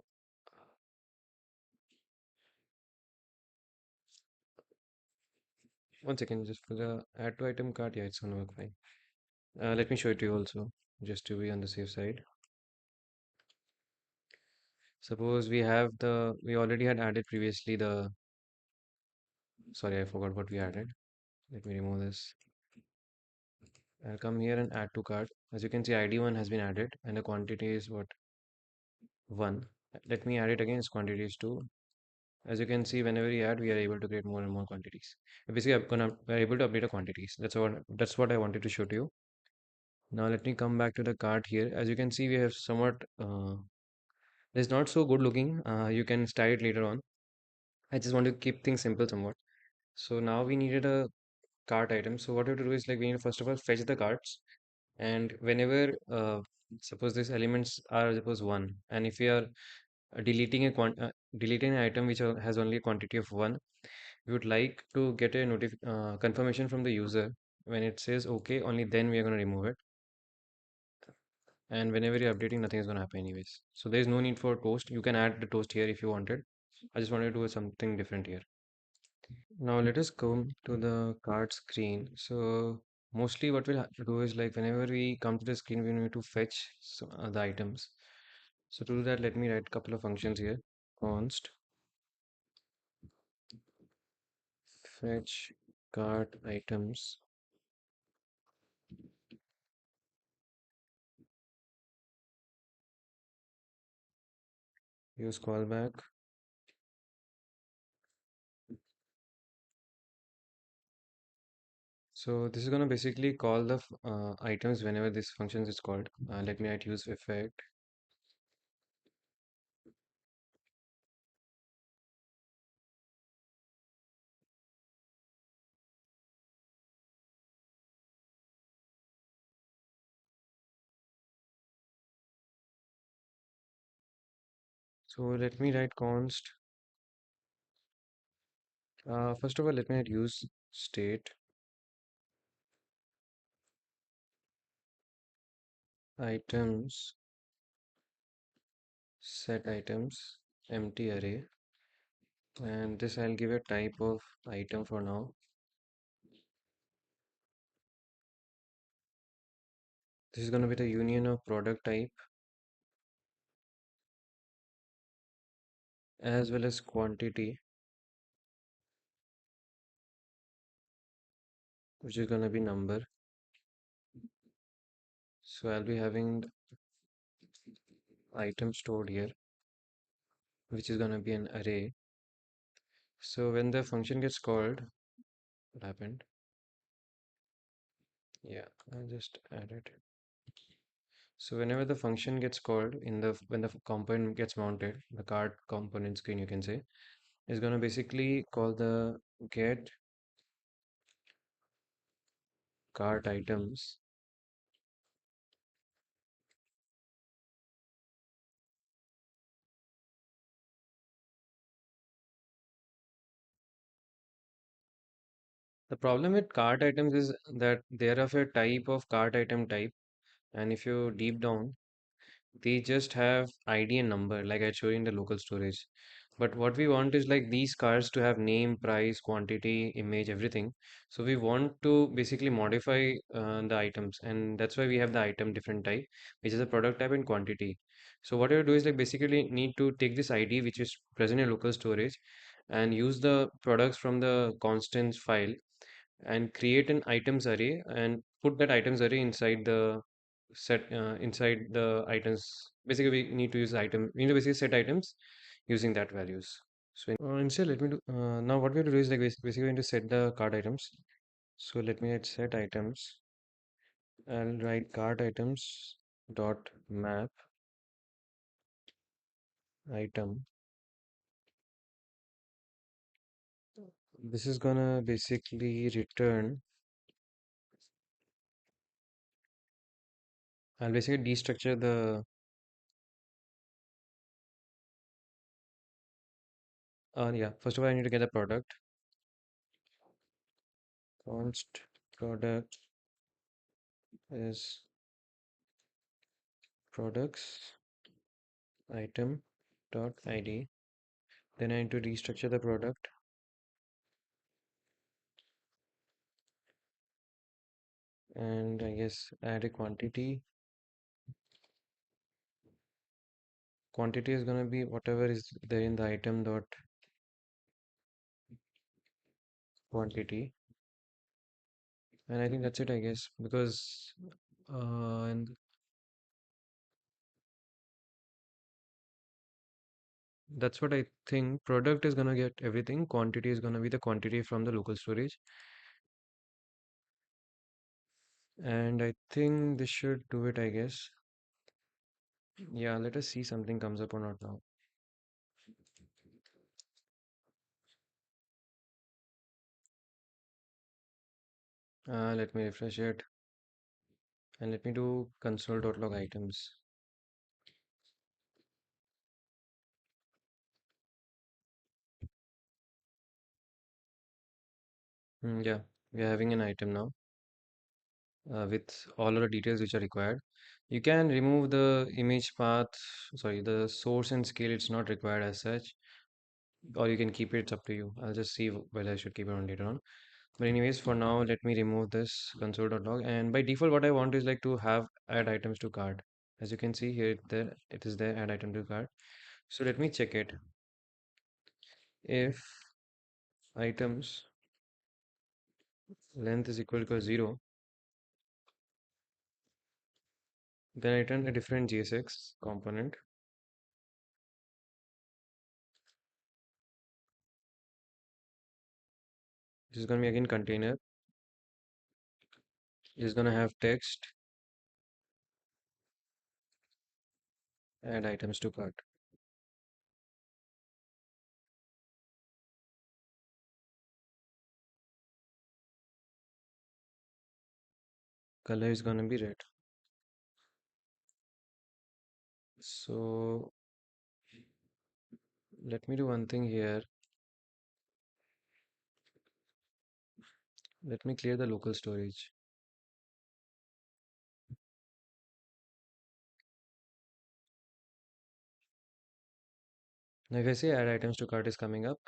One second, just for the add to item cart, yeah, it's gonna work fine. Let me show it to you also, just to be on the safe side. Suppose we already had added previously sorry, I forgot what we added. Let me remove this. I'll come here and add to cart. As you can see, ID1 has been added and the quantity is what? 1. Let me add it again, its quantity is 2. As you can see, whenever we add, we are able to create more and more quantities. Basically, we're able to update the quantities. That's what I wanted to show to you. Now let me come back to the cart here. As you can see, we have somewhat it's not so good looking. You can style it later on. I just want to keep things simple somewhat. So now we needed a cart item. So what we have to do is like we need to first of all fetch the carts, and whenever suppose these elements are suppose one, and if we are deleting an item which has only a quantity of one, we would like to get a confirmation from the user. When it says okay, only then we are going to remove it. And whenever you're updating, nothing is going to happen anyways. So there is no need for toast. You can add the toast here if you wanted. I just wanted to do something different here. Now let us come to the card screen. So mostly what we'll have to do is like whenever we come to the screen, we need to fetch the items. So to do that, let me write a couple of functions here. Const fetch cart items. Use callback. So this is going to basically call the items whenever this function is called. Let me write use effect. So let me write const. First of all, let me write use state items set items empty array, and this I'll give a type of item for now. This is going to be the union of product type as well as quantity, which is going to be number. So I'll be having item stored here, which is going to be an array. So when the function gets called, what happened? Yeah, I'll just add it. So whenever the function gets called in the when the component gets mounted, the cart component screen you can say is going to basically call the get cart items. The problem with cart items is that they are of a type of cart item type, and if you deep down, they just have ID and number, like I showed you in the local storage. But what we want is like these cards to have name, price, quantity, image, everything. So we want to basically modify the items, and that's why we have the item different type, which is a product type and quantity. So what you do is like basically need to take this ID which is present in local storage and use the products from the constants file and create an items array and put that items array inside the set inside the items. Basically we need to use item, we need to basically set items using that values. So instead let me do now what we have to do is like basically we need to set the card items. So let me hit set items. I'll write card items dot map item. This is gonna basically return, I'll basically destructure the yeah, first of all I need to get the product. Const product is products item dot id. Then I need to restructure the product, and I guess add a quantity. Quantity is gonna be whatever is there in the item dot quantity, and I think that's it, I guess, because and that's what I think. Product is gonna get everything. Quantity is gonna be the quantity from the local storage, and I think this should do it, I guess. Yeah, let us see something comes up or not now. Let me refresh it and let me do console.log items. Yeah, we are having an item now with all of the details which are required. You can remove the image path, sorry, the source and scale, it's not required as such, or you can keep it, it's up to you. I'll just see whether I should keep it on later on. But anyways, for now, let me remove this console.log. And by default, what I want is like to have add items to cart. As you can see here, there it is there, add item to cart. So let me check it. If items length is equal to 0, then I return a different JSX component. This is going to be again container. This is going to have text, add items to cart. Color is going to be red. So Let me do one thing here. Let me clear the local storage. Now if I say add items to cart is coming up,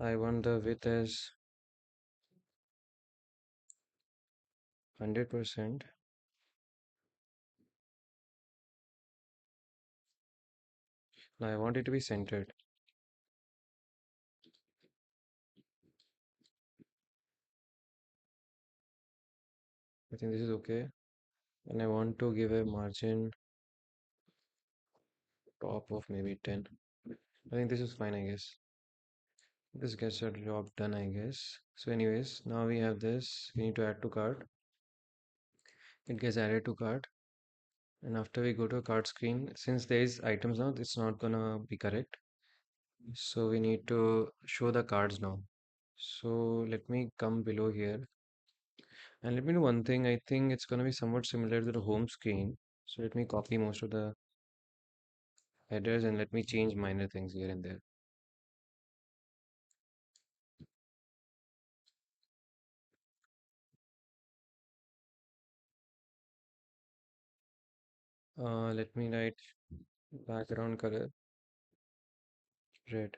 I want the width as 100%. Now I want it to be centered. I think this is okay. And I want to give a margin top of maybe 10. I think this is fine, I guess. This gets a job done, I guess. So anyways, now we have this. We need to add to cart. It gets added to cart. And after we go to a cart screen, since there is items now, it's not gonna be correct. So we need to show the cards now. So let me come below here and let me do one thing. I think it's gonna be somewhat similar to the home screen. So let me copy most of the headers and let me change minor things here and there. Let me write background color red.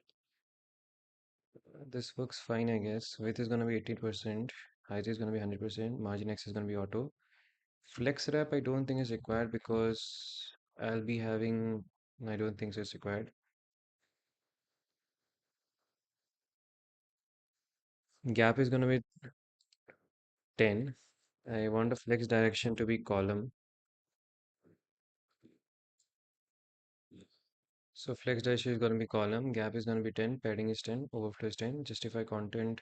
This works fine, I guess. Width is gonna be 80%, height is gonna be 100%, margin X is gonna be auto. Flex wrap I don't think is required because I'll be having, I don't think so it's required. Gap is gonna be 10. I want the flex direction to be column. So flex direction is gonna be column, gap is gonna be 10, padding is 10, overflow is 10, justify content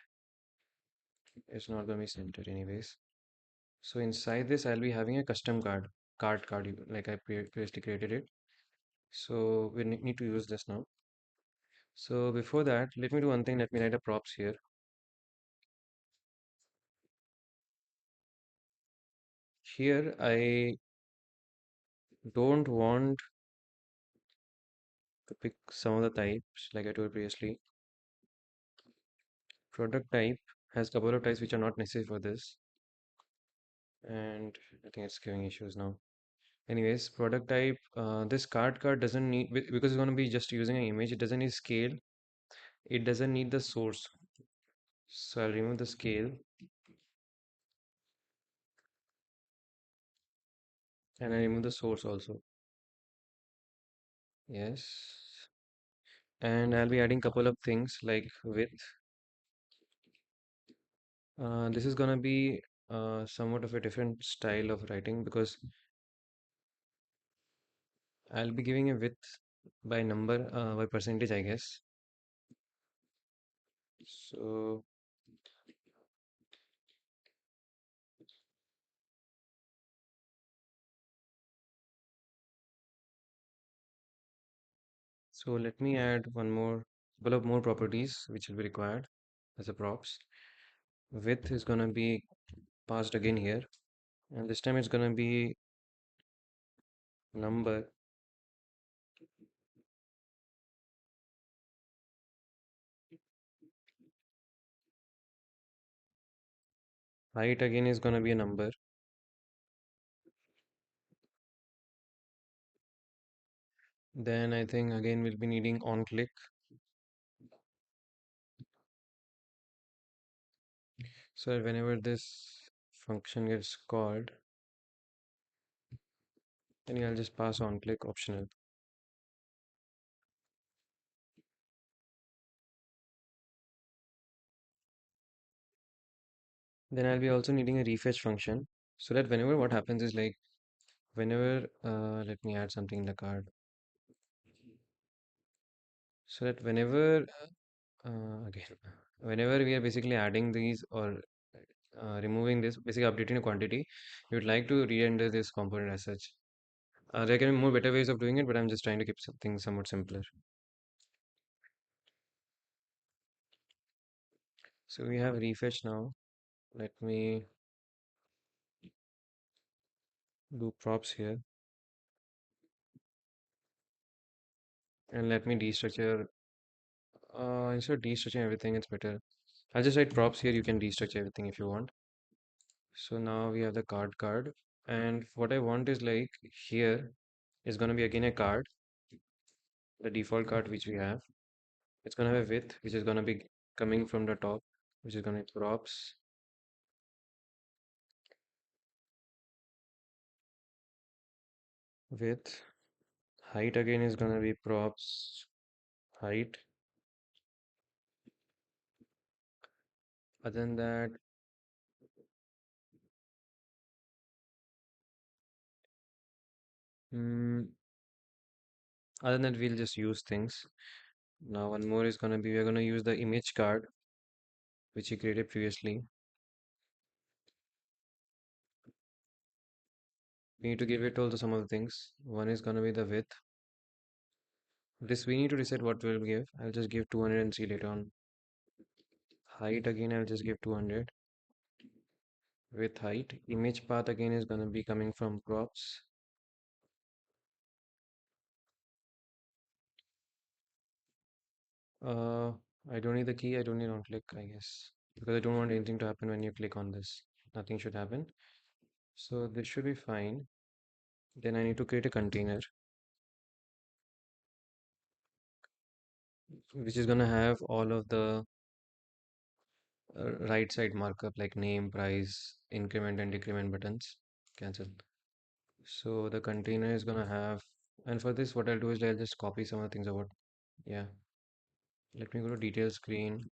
is not gonna be centered anyways. So inside this I'll be having a custom card like I previously created it. So we need to use this now. So before that, let me do one thing. Let me write a props here. Here, I don't want to pick some of the types like I told previously. Product type has a couple of types which are not necessary for this. And I think it's giving issues now. Anyways, product type, this card doesn't need, because it's going to be just using an image, it doesn't need scale. It doesn't need the source. So I'll remove the scale and I remove the source also. Yes. And I'll be adding couple of things like width. This is gonna be somewhat of a different style of writing because I'll be giving a width by number, by percentage, I guess. So, so let me add couple of more properties which will be required as a props. Width is gonna be passed again here, and this time it's gonna be number. Height again is gonna be a number. Then I think again we'll be needing onClick. So whenever this function gets called, then I'll just pass onClick optional. Then I'll be also needing a refetch function so that whenever what happens is like whenever let me add something in the card so that again whenever we are basically adding these or removing this basically updating a quantity we would like to re-render this component as such. There can be more better ways of doing it but I'm just trying to keep something somewhat simpler. So we have refetch now. Let me do props here and let me destructure Instead of destructuring everything, it's better. I'll just write props here. You can destructure everything if you want. So now we have the card, and what I want is like here is going to be again a card, the default card which we have. It's going to have a width which is going to be coming from the top, which is going to be props. Width. Height again is going to be props height. Other than that, mm, other than that, we'll just use things. Now one more is going to be we're going to use the image card which we created previously. We need to give it also some of the things. One is going to be the width. This we need to decide what we'll give. I'll just give 200 and see later on. Height again, I'll just give 200 with height. Image path again is going to be coming from props. Uh, I don't need the key. I don't need on click, I guess, because I don't want anything to happen when you click on this. Nothing should happen. So this should be fine. Then I need to create a container, which is going to have all of the right side markup like name, price, increment and decrement buttons. Cancel. So the container is gonna have, and for this, what I'll do is I'll just copy some of the things about, yeah. Let me go to detail screen.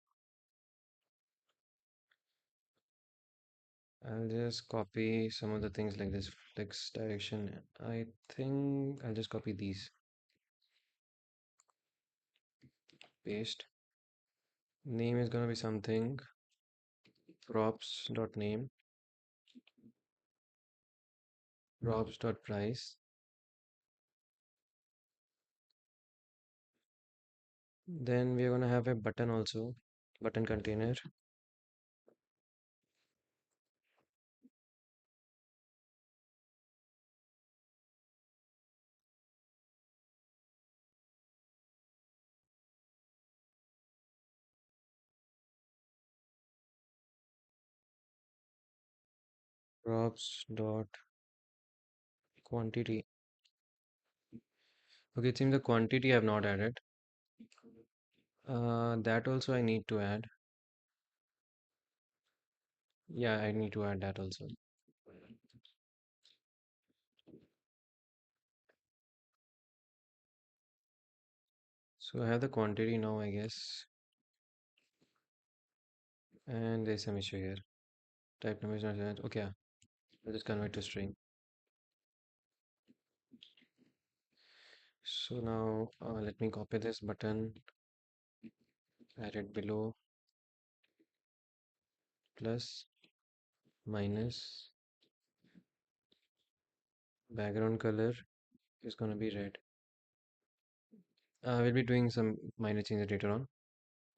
I'll just copy some of the things like this, flex direction. I think I'll just copy these, paste. Name is gonna be something, props.name, props.price. Then we're gonna have a button also, button container. Props dot quantity. Okay, it seems the quantity I have not added. That also I need to add. Yeah, I need to add that also. So I have the quantity now, I guess. And there's some issue here. Type number is not relevant. Okay, yeah. I'll just convert to string. So now let me copy this button, add it below, plus, minus, background color is going to be red. We'll be doing some minor changes later on,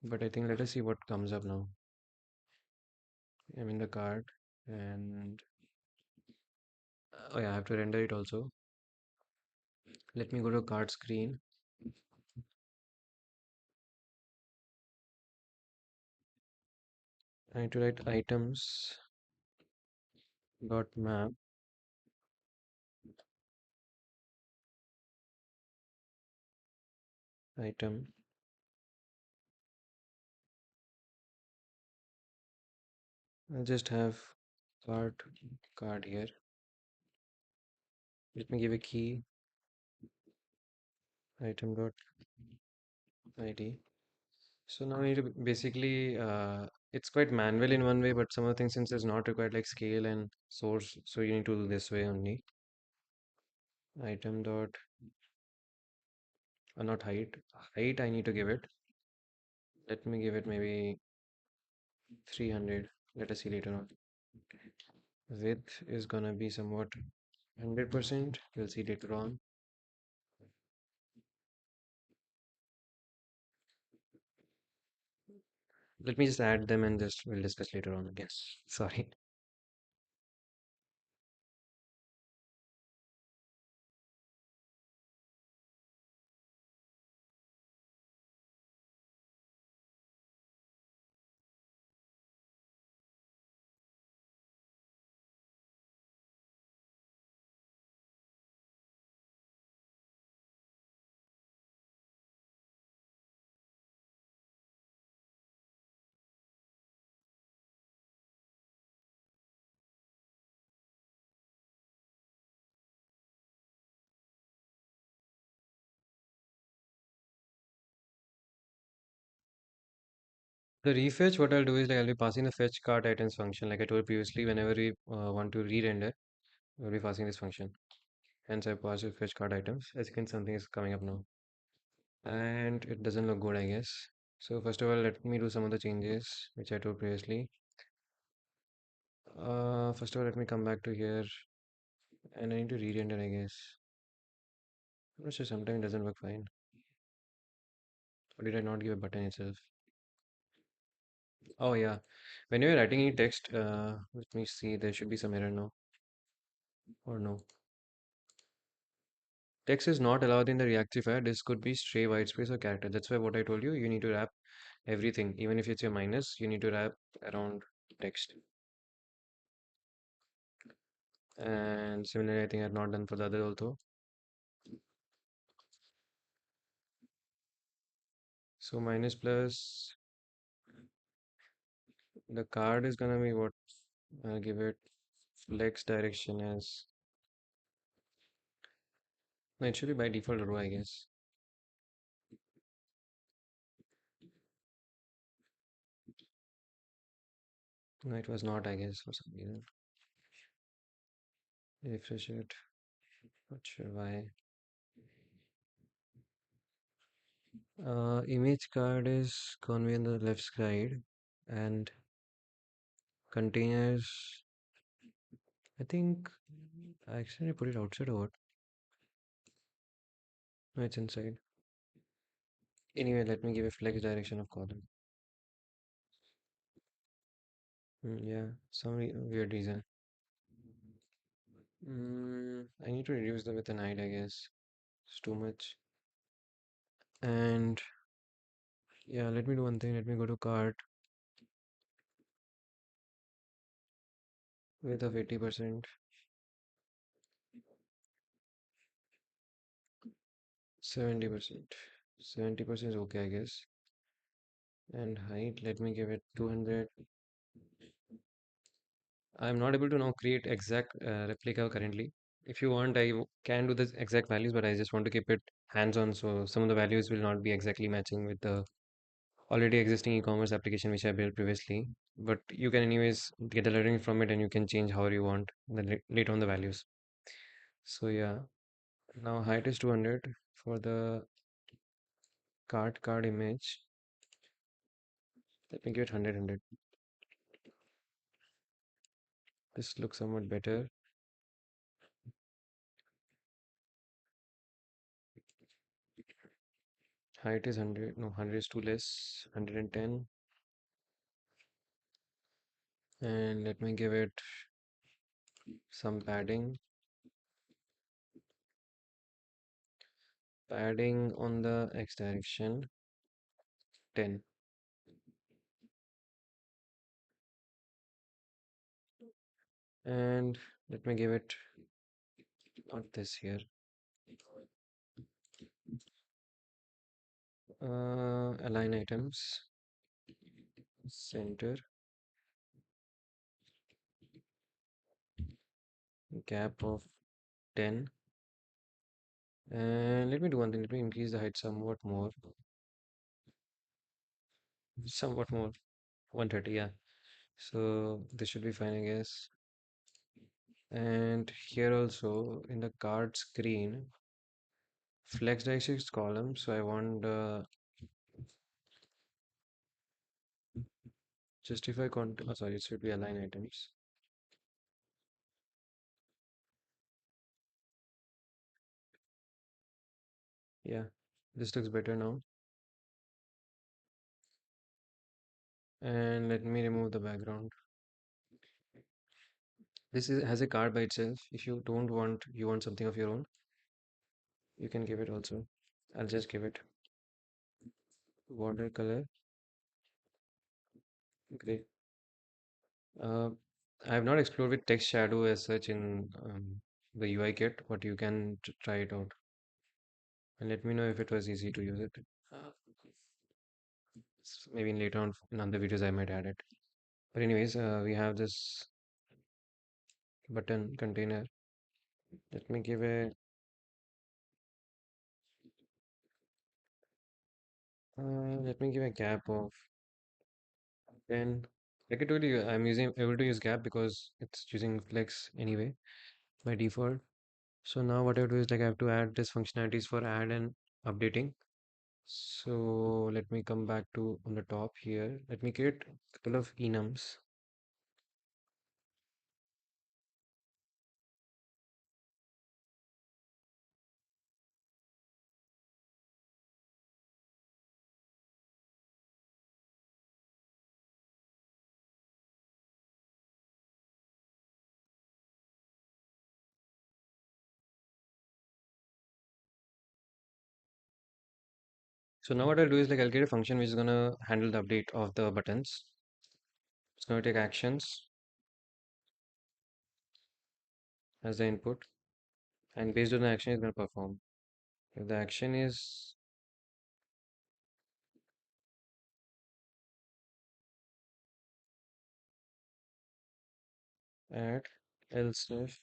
but I think let us see what comes up now. I'm in the card, and oh yeah, I have to render it also. Let me go to card screen. I need to write items dot map item. I'll just have card here. Let me give a key item dot id. So now I need to basically it's quite manual in one way, but some of the things since it's not required like scale and source, so you need to do this way only. Item dot not height. Height I need to give it. Let me give it maybe 300. Let us see later on. Width is gonna be somewhat 100%. We'll see later on. Let me just add them and just we'll discuss later on again. Sorry. The refetch, what I'll do is like I'll be passing the fetch cart items function, like I told previously. Whenever we want to re-render, we'll be passing this function. Hence, I pass the fetch cart items. As you can, something is coming up now, and it doesn't look good, I guess. So first of all, let me do some of the changes which I told previously. First of all, let me come back to here, and I need to re-render, I guess. I'm not sure. Sometimes it doesn't work fine. Or did I not give a button itself? Oh yeah. When you're writing any text, let me see. There should be some error now, or no. Text is not allowed in the Reactifier. This could be stray white space or character. That's why what I told you, you need to wrap everything. Even if it's a minus, you need to wrap around text. And similarly, I think I've not done for the other also. So minus plus, the card is gonna be what? I'll give it flex direction as, no, it should be by default row, I guess. No, it was not, I guess, for some reason. Refresh it. Not sure why. Image card is gonna be on the left side, and containers, I think I accidentally put it outside or what? No, it's inside. Anyway, let me give a flex direction of column. Yeah, some weird reason. I need to reduce the width and height, I guess. It's too much. And yeah, let me do one thing. Let me go to cart, width of 80%, 70%. 70% is okay, I guess. And height, let me give it 200. I'm not able to now create exact replica currently. If you want, can do the exact values, but I just want to keep it hands-on, so some of the values will not be exactly matching with the already existing e-commerce application which I built previously. But you can anyways get a learning from it, and you can change however you want then later on the values. So yeah, now height is 200 for the card image. Let me give it 100. This looks somewhat better. Height is 100. No, 100 is too less. 110. And let me give it some padding. Padding on the x direction, 10. And let me give it, not this here. Align items, center, gap of 10. And let me do one thing. Let me increase the height somewhat more, 130. Yeah. So this should be fine, I guess. And here also in the card screen, flex directions column. So I want justify content. Oh, sorry, it should be align items. Yeah, this looks better now. And let me remove the background. This has a card by itself. If you don't want, you want something of your own, you can give it also. I'll just give it watercolor gray. Uh, I have not explored with text shadow as such in the UI kit, but you can try it out and let me know if it was easy to use it. Uh, Maybe later on in other videos I might add it. But anyways, we have this button container. Let me give let me give a gap of Then, like I told you, I'm using able to use gap because it's using flex anyway by default. So now what I do is like I have to add this functionalities for add and updating. So let me come back to on the top here. Let me create a couple of enums. So now what I'll do is like I'll create a function which is gonna handle the update of the buttons. It's gonna take actions as the input, and based on the action, it's gonna perform. If the action is add, else if,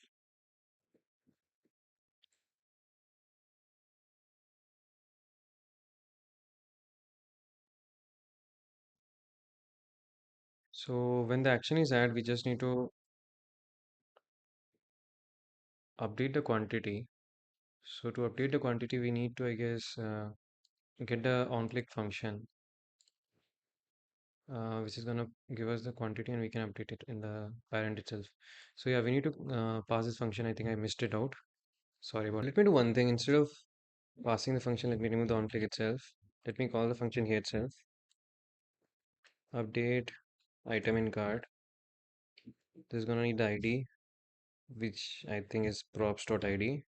so when the action is add, we just need to update the quantity. So to update the quantity, we need to, I guess, get the onClick function, which is gonna give us the quantity and we can update it in the parent itself. So yeah, we need to pass this function. I think I missed it out. Sorry about it. Let me do one thing. Instead of passing the function, let me remove the onClick itself. Let me call the function here itself. Update item in cart. This is gonna need the ID, which I think is props.id.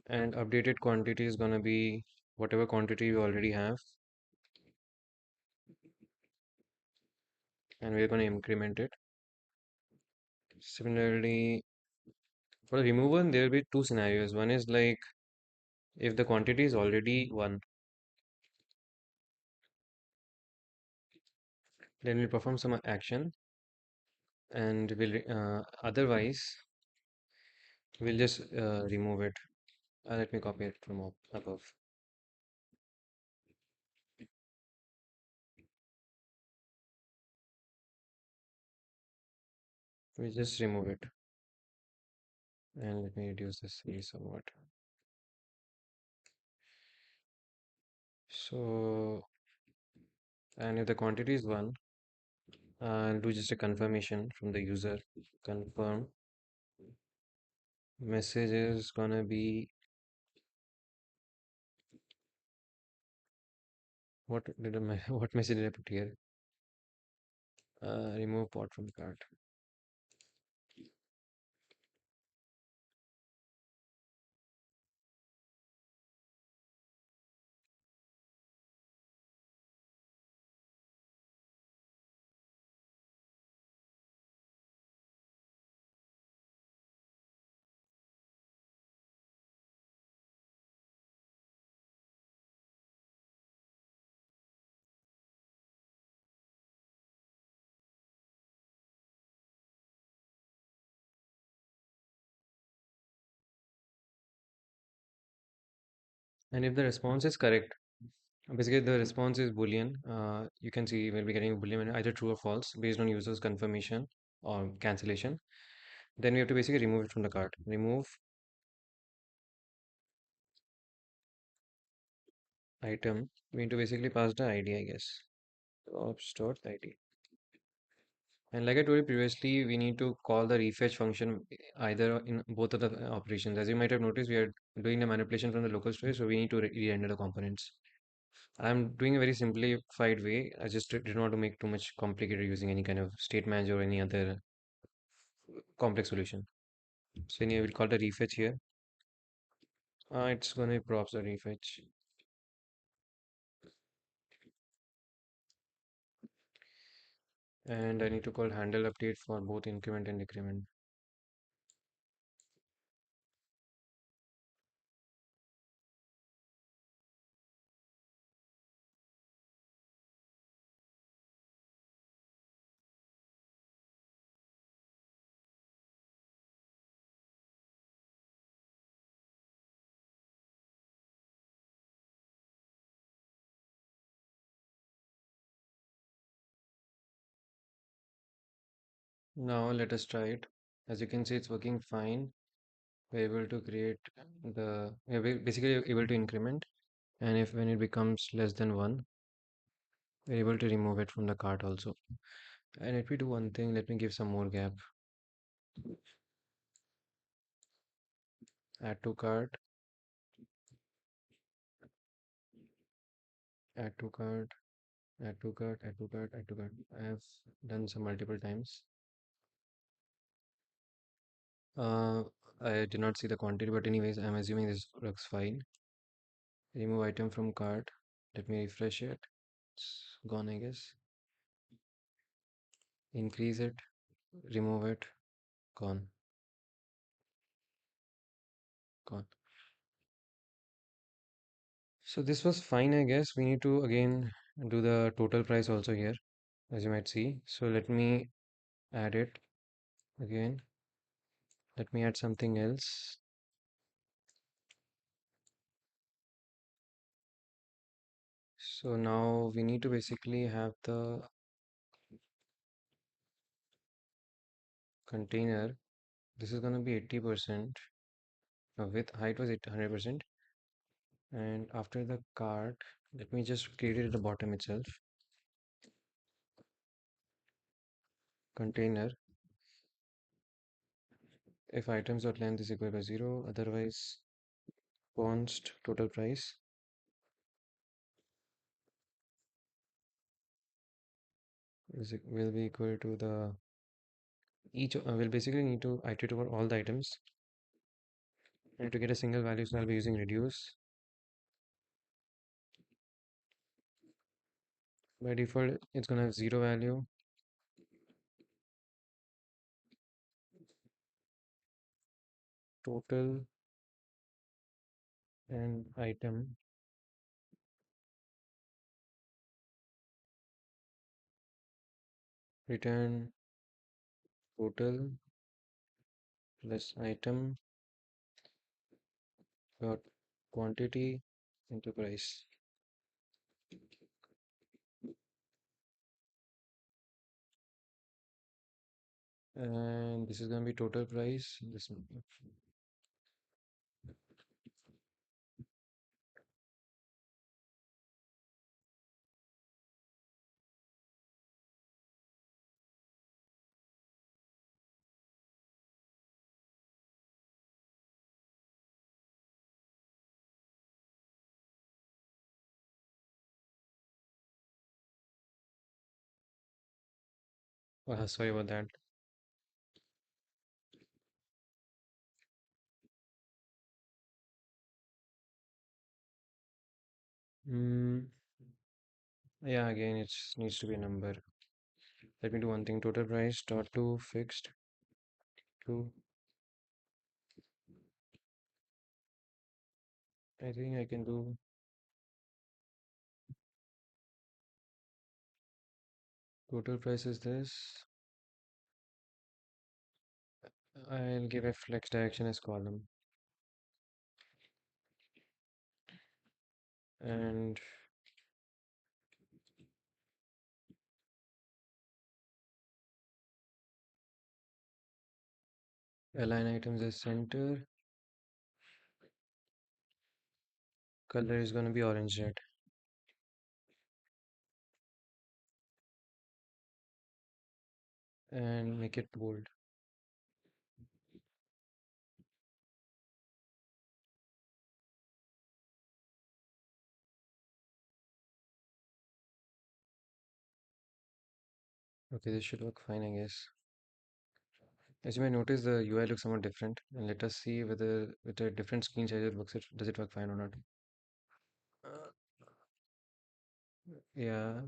And updated quantity is gonna be whatever quantity you already have, and we're gonna increment it. Similarly, for the removal, there will be two scenarios. One is like if the quantity is already one, then we'll perform some action, and we'll otherwise we'll just remove it. Let me copy it from above. We just remove it, and let me reduce this size somewhat. So, and if the quantity is one, I'll do just a confirmation from the user. Confirm message is gonna be what did I, what message did I put here? Remove pot from cart. And if the response is correct, basically the response is Boolean. You can see we'll be getting Boolean either true or false based on user's confirmation or cancellation. Then we have to basically remove it from the cart. Remove item. We need to basically pass the ID, I guess. Ops.id. And like I told you previously, we need to call the refetch function either in both of the operations. As you might have noticed, we are doing the manipulation from the local storage, so we need to re-render the components. I'm doing a very simplified way. I just did not want to make too much complicated using any kind of state manager or any other complex solution. So anyway, we'll call the refetch here. It's going to be props the refetch. And I need to call handle update for both increment and decrement. Now let us try it. As you can see, it's working fine. We're able to create we're basically able to increment, and if when it becomes less than 1, we're able to remove it from the cart also. And let me do one thing, let me give some more gap. Add to cart, add to cart, add to cart, add to cart, add to cart. I have done some multiple times. Uh, I did not see the quantity, but anyways, I'm assuming this works fine. Remove item from cart. Let me refresh it. It's gone, I guess. Increase it, remove it, gone, gone. So this was fine, I guess. We need to again do the total price also here, as you might see. So let me add it again. Let me add something else. So now we need to basically have the container. This is going to be 80%. Width height was 100%. And after the cart, let me just create it at the bottom itself. Container. If items.length is equal to 0, otherwise const total price will be equal to the each will basically need to iterate over all the items, and to get a single value, so I'll be using reduce. By default it's gonna have 0 value. Total and item, return total plus item dot quantity into price. And this is going to be total price. This one. Sorry about that. mm, yeah, again it needs to be a number. Let me do one thing. Total price dot to fixed to, I think I can do total price is this. I'll give a flex direction as column, and align items as center. Color is going to be orange red, and make it bold. Okay, this should work fine, I guess. As you may notice, the UI looks somewhat different, and let us see whether with a different screen size it works. Does it work fine or not? Uh, yeah.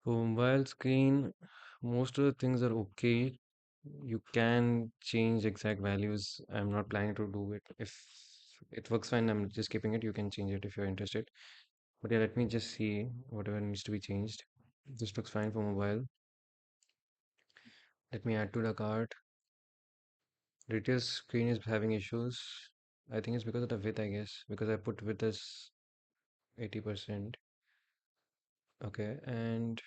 For mobile screen, most of the things are okay. You can change exact values. I'm not planning to do it. If it works fine, I'm just keeping it. You can change it if you're interested. But yeah, let me just see whatever needs to be changed. This looks fine for mobile. Let me add to the cart. Details screen is having issues. I think it's because of the width, I guess, because I put width as 80%. Okay, and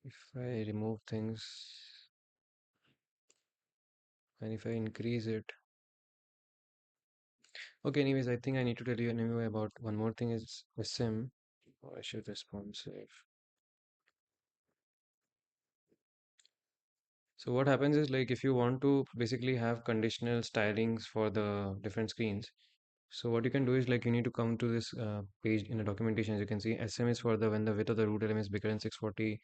if I remove things and if I increase it. Okay, anyways, I think I need to tell you anyway about one more thing is SM. Oh, I should responsive. So what happens is like if you want to basically have conditional stylings for the different screens, so what you can do is like you need to come to this page in the documentation. As you can see, SM is for the when the width of the root element is bigger than 640.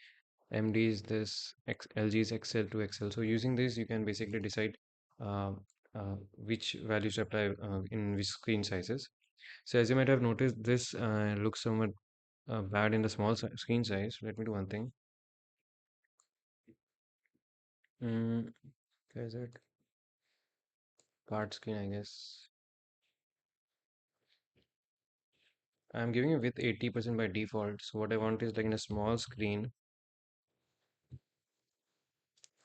MD is this LG is XL to XL. So using this, you can basically decide uh, which values to apply in which screen sizes. So as you might have noticed, this looks somewhat bad in the small screen size. Let me do one thing. Mm, okay, is it card screen? I guess I'm giving it width 80% by default. So what I want is like in a small screen,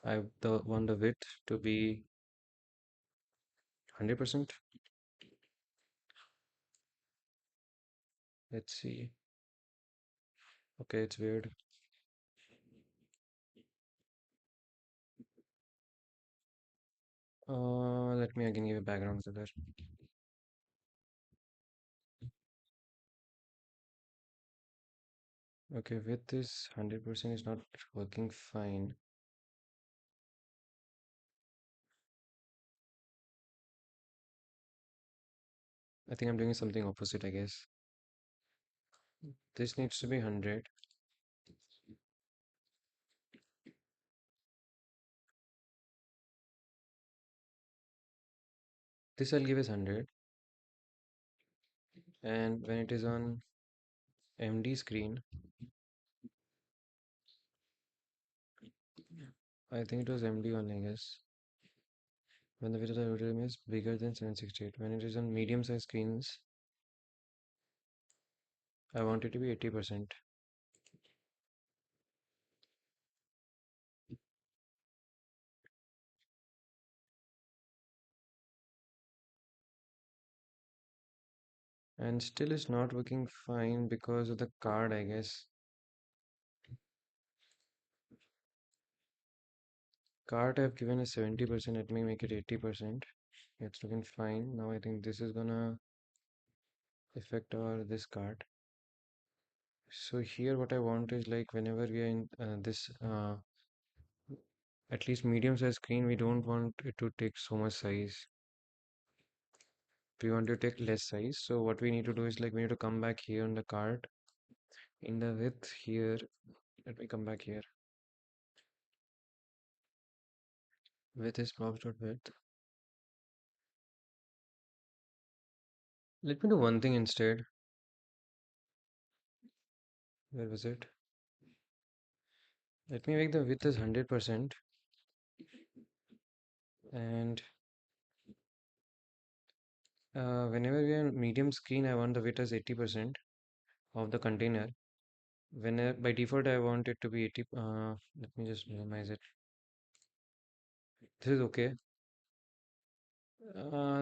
want the width to be 100%. Let's see. Okay, it's weird. Let me again give a background to that. Okay, with this 100% is not working fine. I think I'm doing something opposite, I guess. This needs to be 100. This I'll give as 100. And when it is on MD screen, I think it was MD only, I guess. When the width of the room is bigger than 768. When it is on medium size screens, I want it to be 80%. And still it's not working fine because of the card, I guess. Card I've given a 70%. Let me make it 80%. It's looking fine. Now I think this is gonna affect our this card. So here what I want is like whenever we are in this at least medium size screen, we don't want it to take so much size. We want to take less size. So what we need to do is like we need to come back here on the card in the width here. Let me come back here. Width is props.width. Let me do one thing instead. Where was it? Let me make the width as 100% and whenever we are on medium screen, I want the width as 80% of the container. When by default I want it to be 80. Let me just minimize it. This is okay.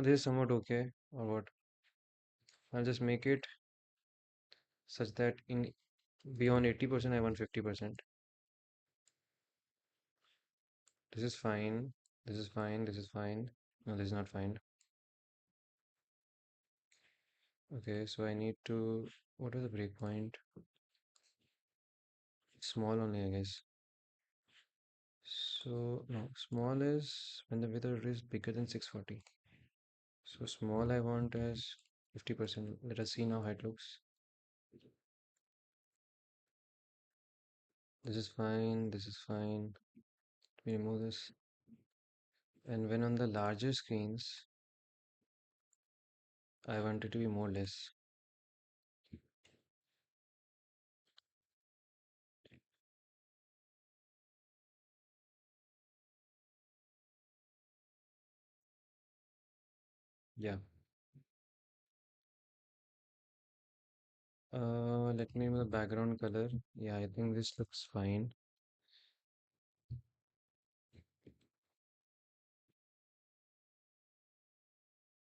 This is somewhat okay, or what? I'll just make it such that in beyond 80% I want 50%. This is fine. This is fine. This is fine. No, this is not fine. Okay, so I need to. What is the breakpoint? Small only, I guess. So no, small is when the width is bigger than 640. So small I want as 50%. Let us see now how it looks. This is fine. This is fine. Let me remove this. And when on the larger screens, I want it to be more less. Yeah. Let me remove the background color. Yeah, I think this looks fine.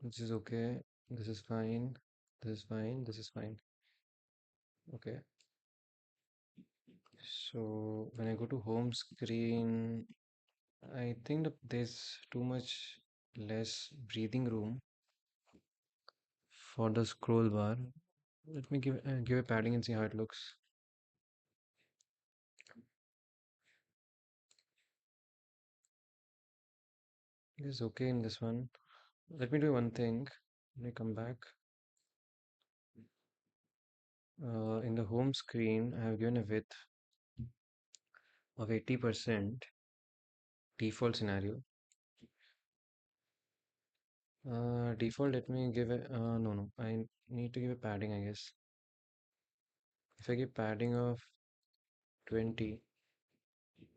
Which is okay. This is fine. This is fine. This is fine. Okay. So when I go to home screen, I think that there's too much less breathing room for the scroll bar. Let me give a padding and see how it looks. It is okay in this one. Let me do one thing. Let me come back. In the home screen, I have given a width of 80% default scenario. Default, let me give a, no, I need to give a padding, I guess. If I give padding of 20,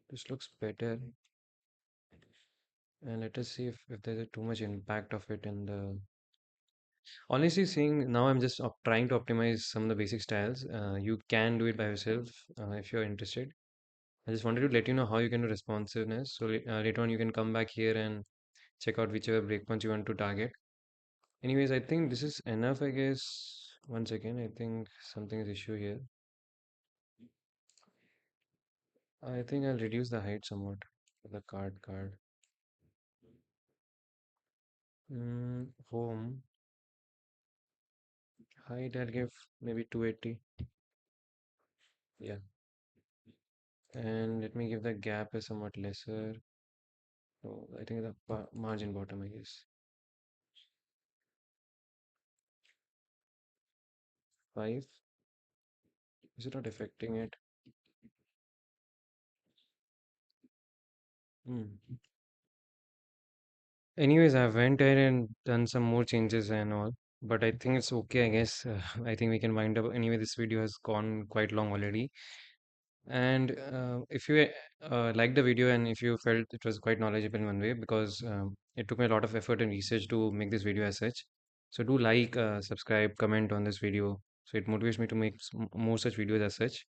this looks better. And let us see if there's too much impact of it in the. Honestly, seeing now, I'm just trying to optimize some of the basic styles. You can do it by yourself if you're interested. I just wanted to let you know how you can do responsiveness. So later on, you can come back here and check out whichever breakpoints you want to target. Anyways, I think this is enough, I guess. Once again, I think something is issue here. I think I'll reduce the height somewhat for the card. Home height, I'll give maybe 280. Yeah. And let me give the gap a somewhat lesser. So I think the margin bottom, I guess. 5. Is it not affecting it? Hmm. Anyways, I went ahead and done some more changes and all, but I think it's okay, I guess. I think we can wind up. Anyway, this video has gone quite long already. And if you liked the video and if you felt it was quite knowledgeable in one way, because it took me a lot of effort and research to make this video as such. So do like, subscribe, comment on this video. So it motivates me to make more such videos as such.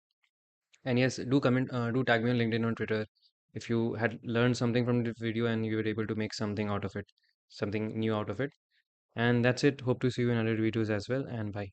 And yes, do comment, do tag me on LinkedIn or Twitter if you had learned something from this video and you were able to make something out of it, something new out of it. And that's it. Hope to see you in other videos as well. And bye.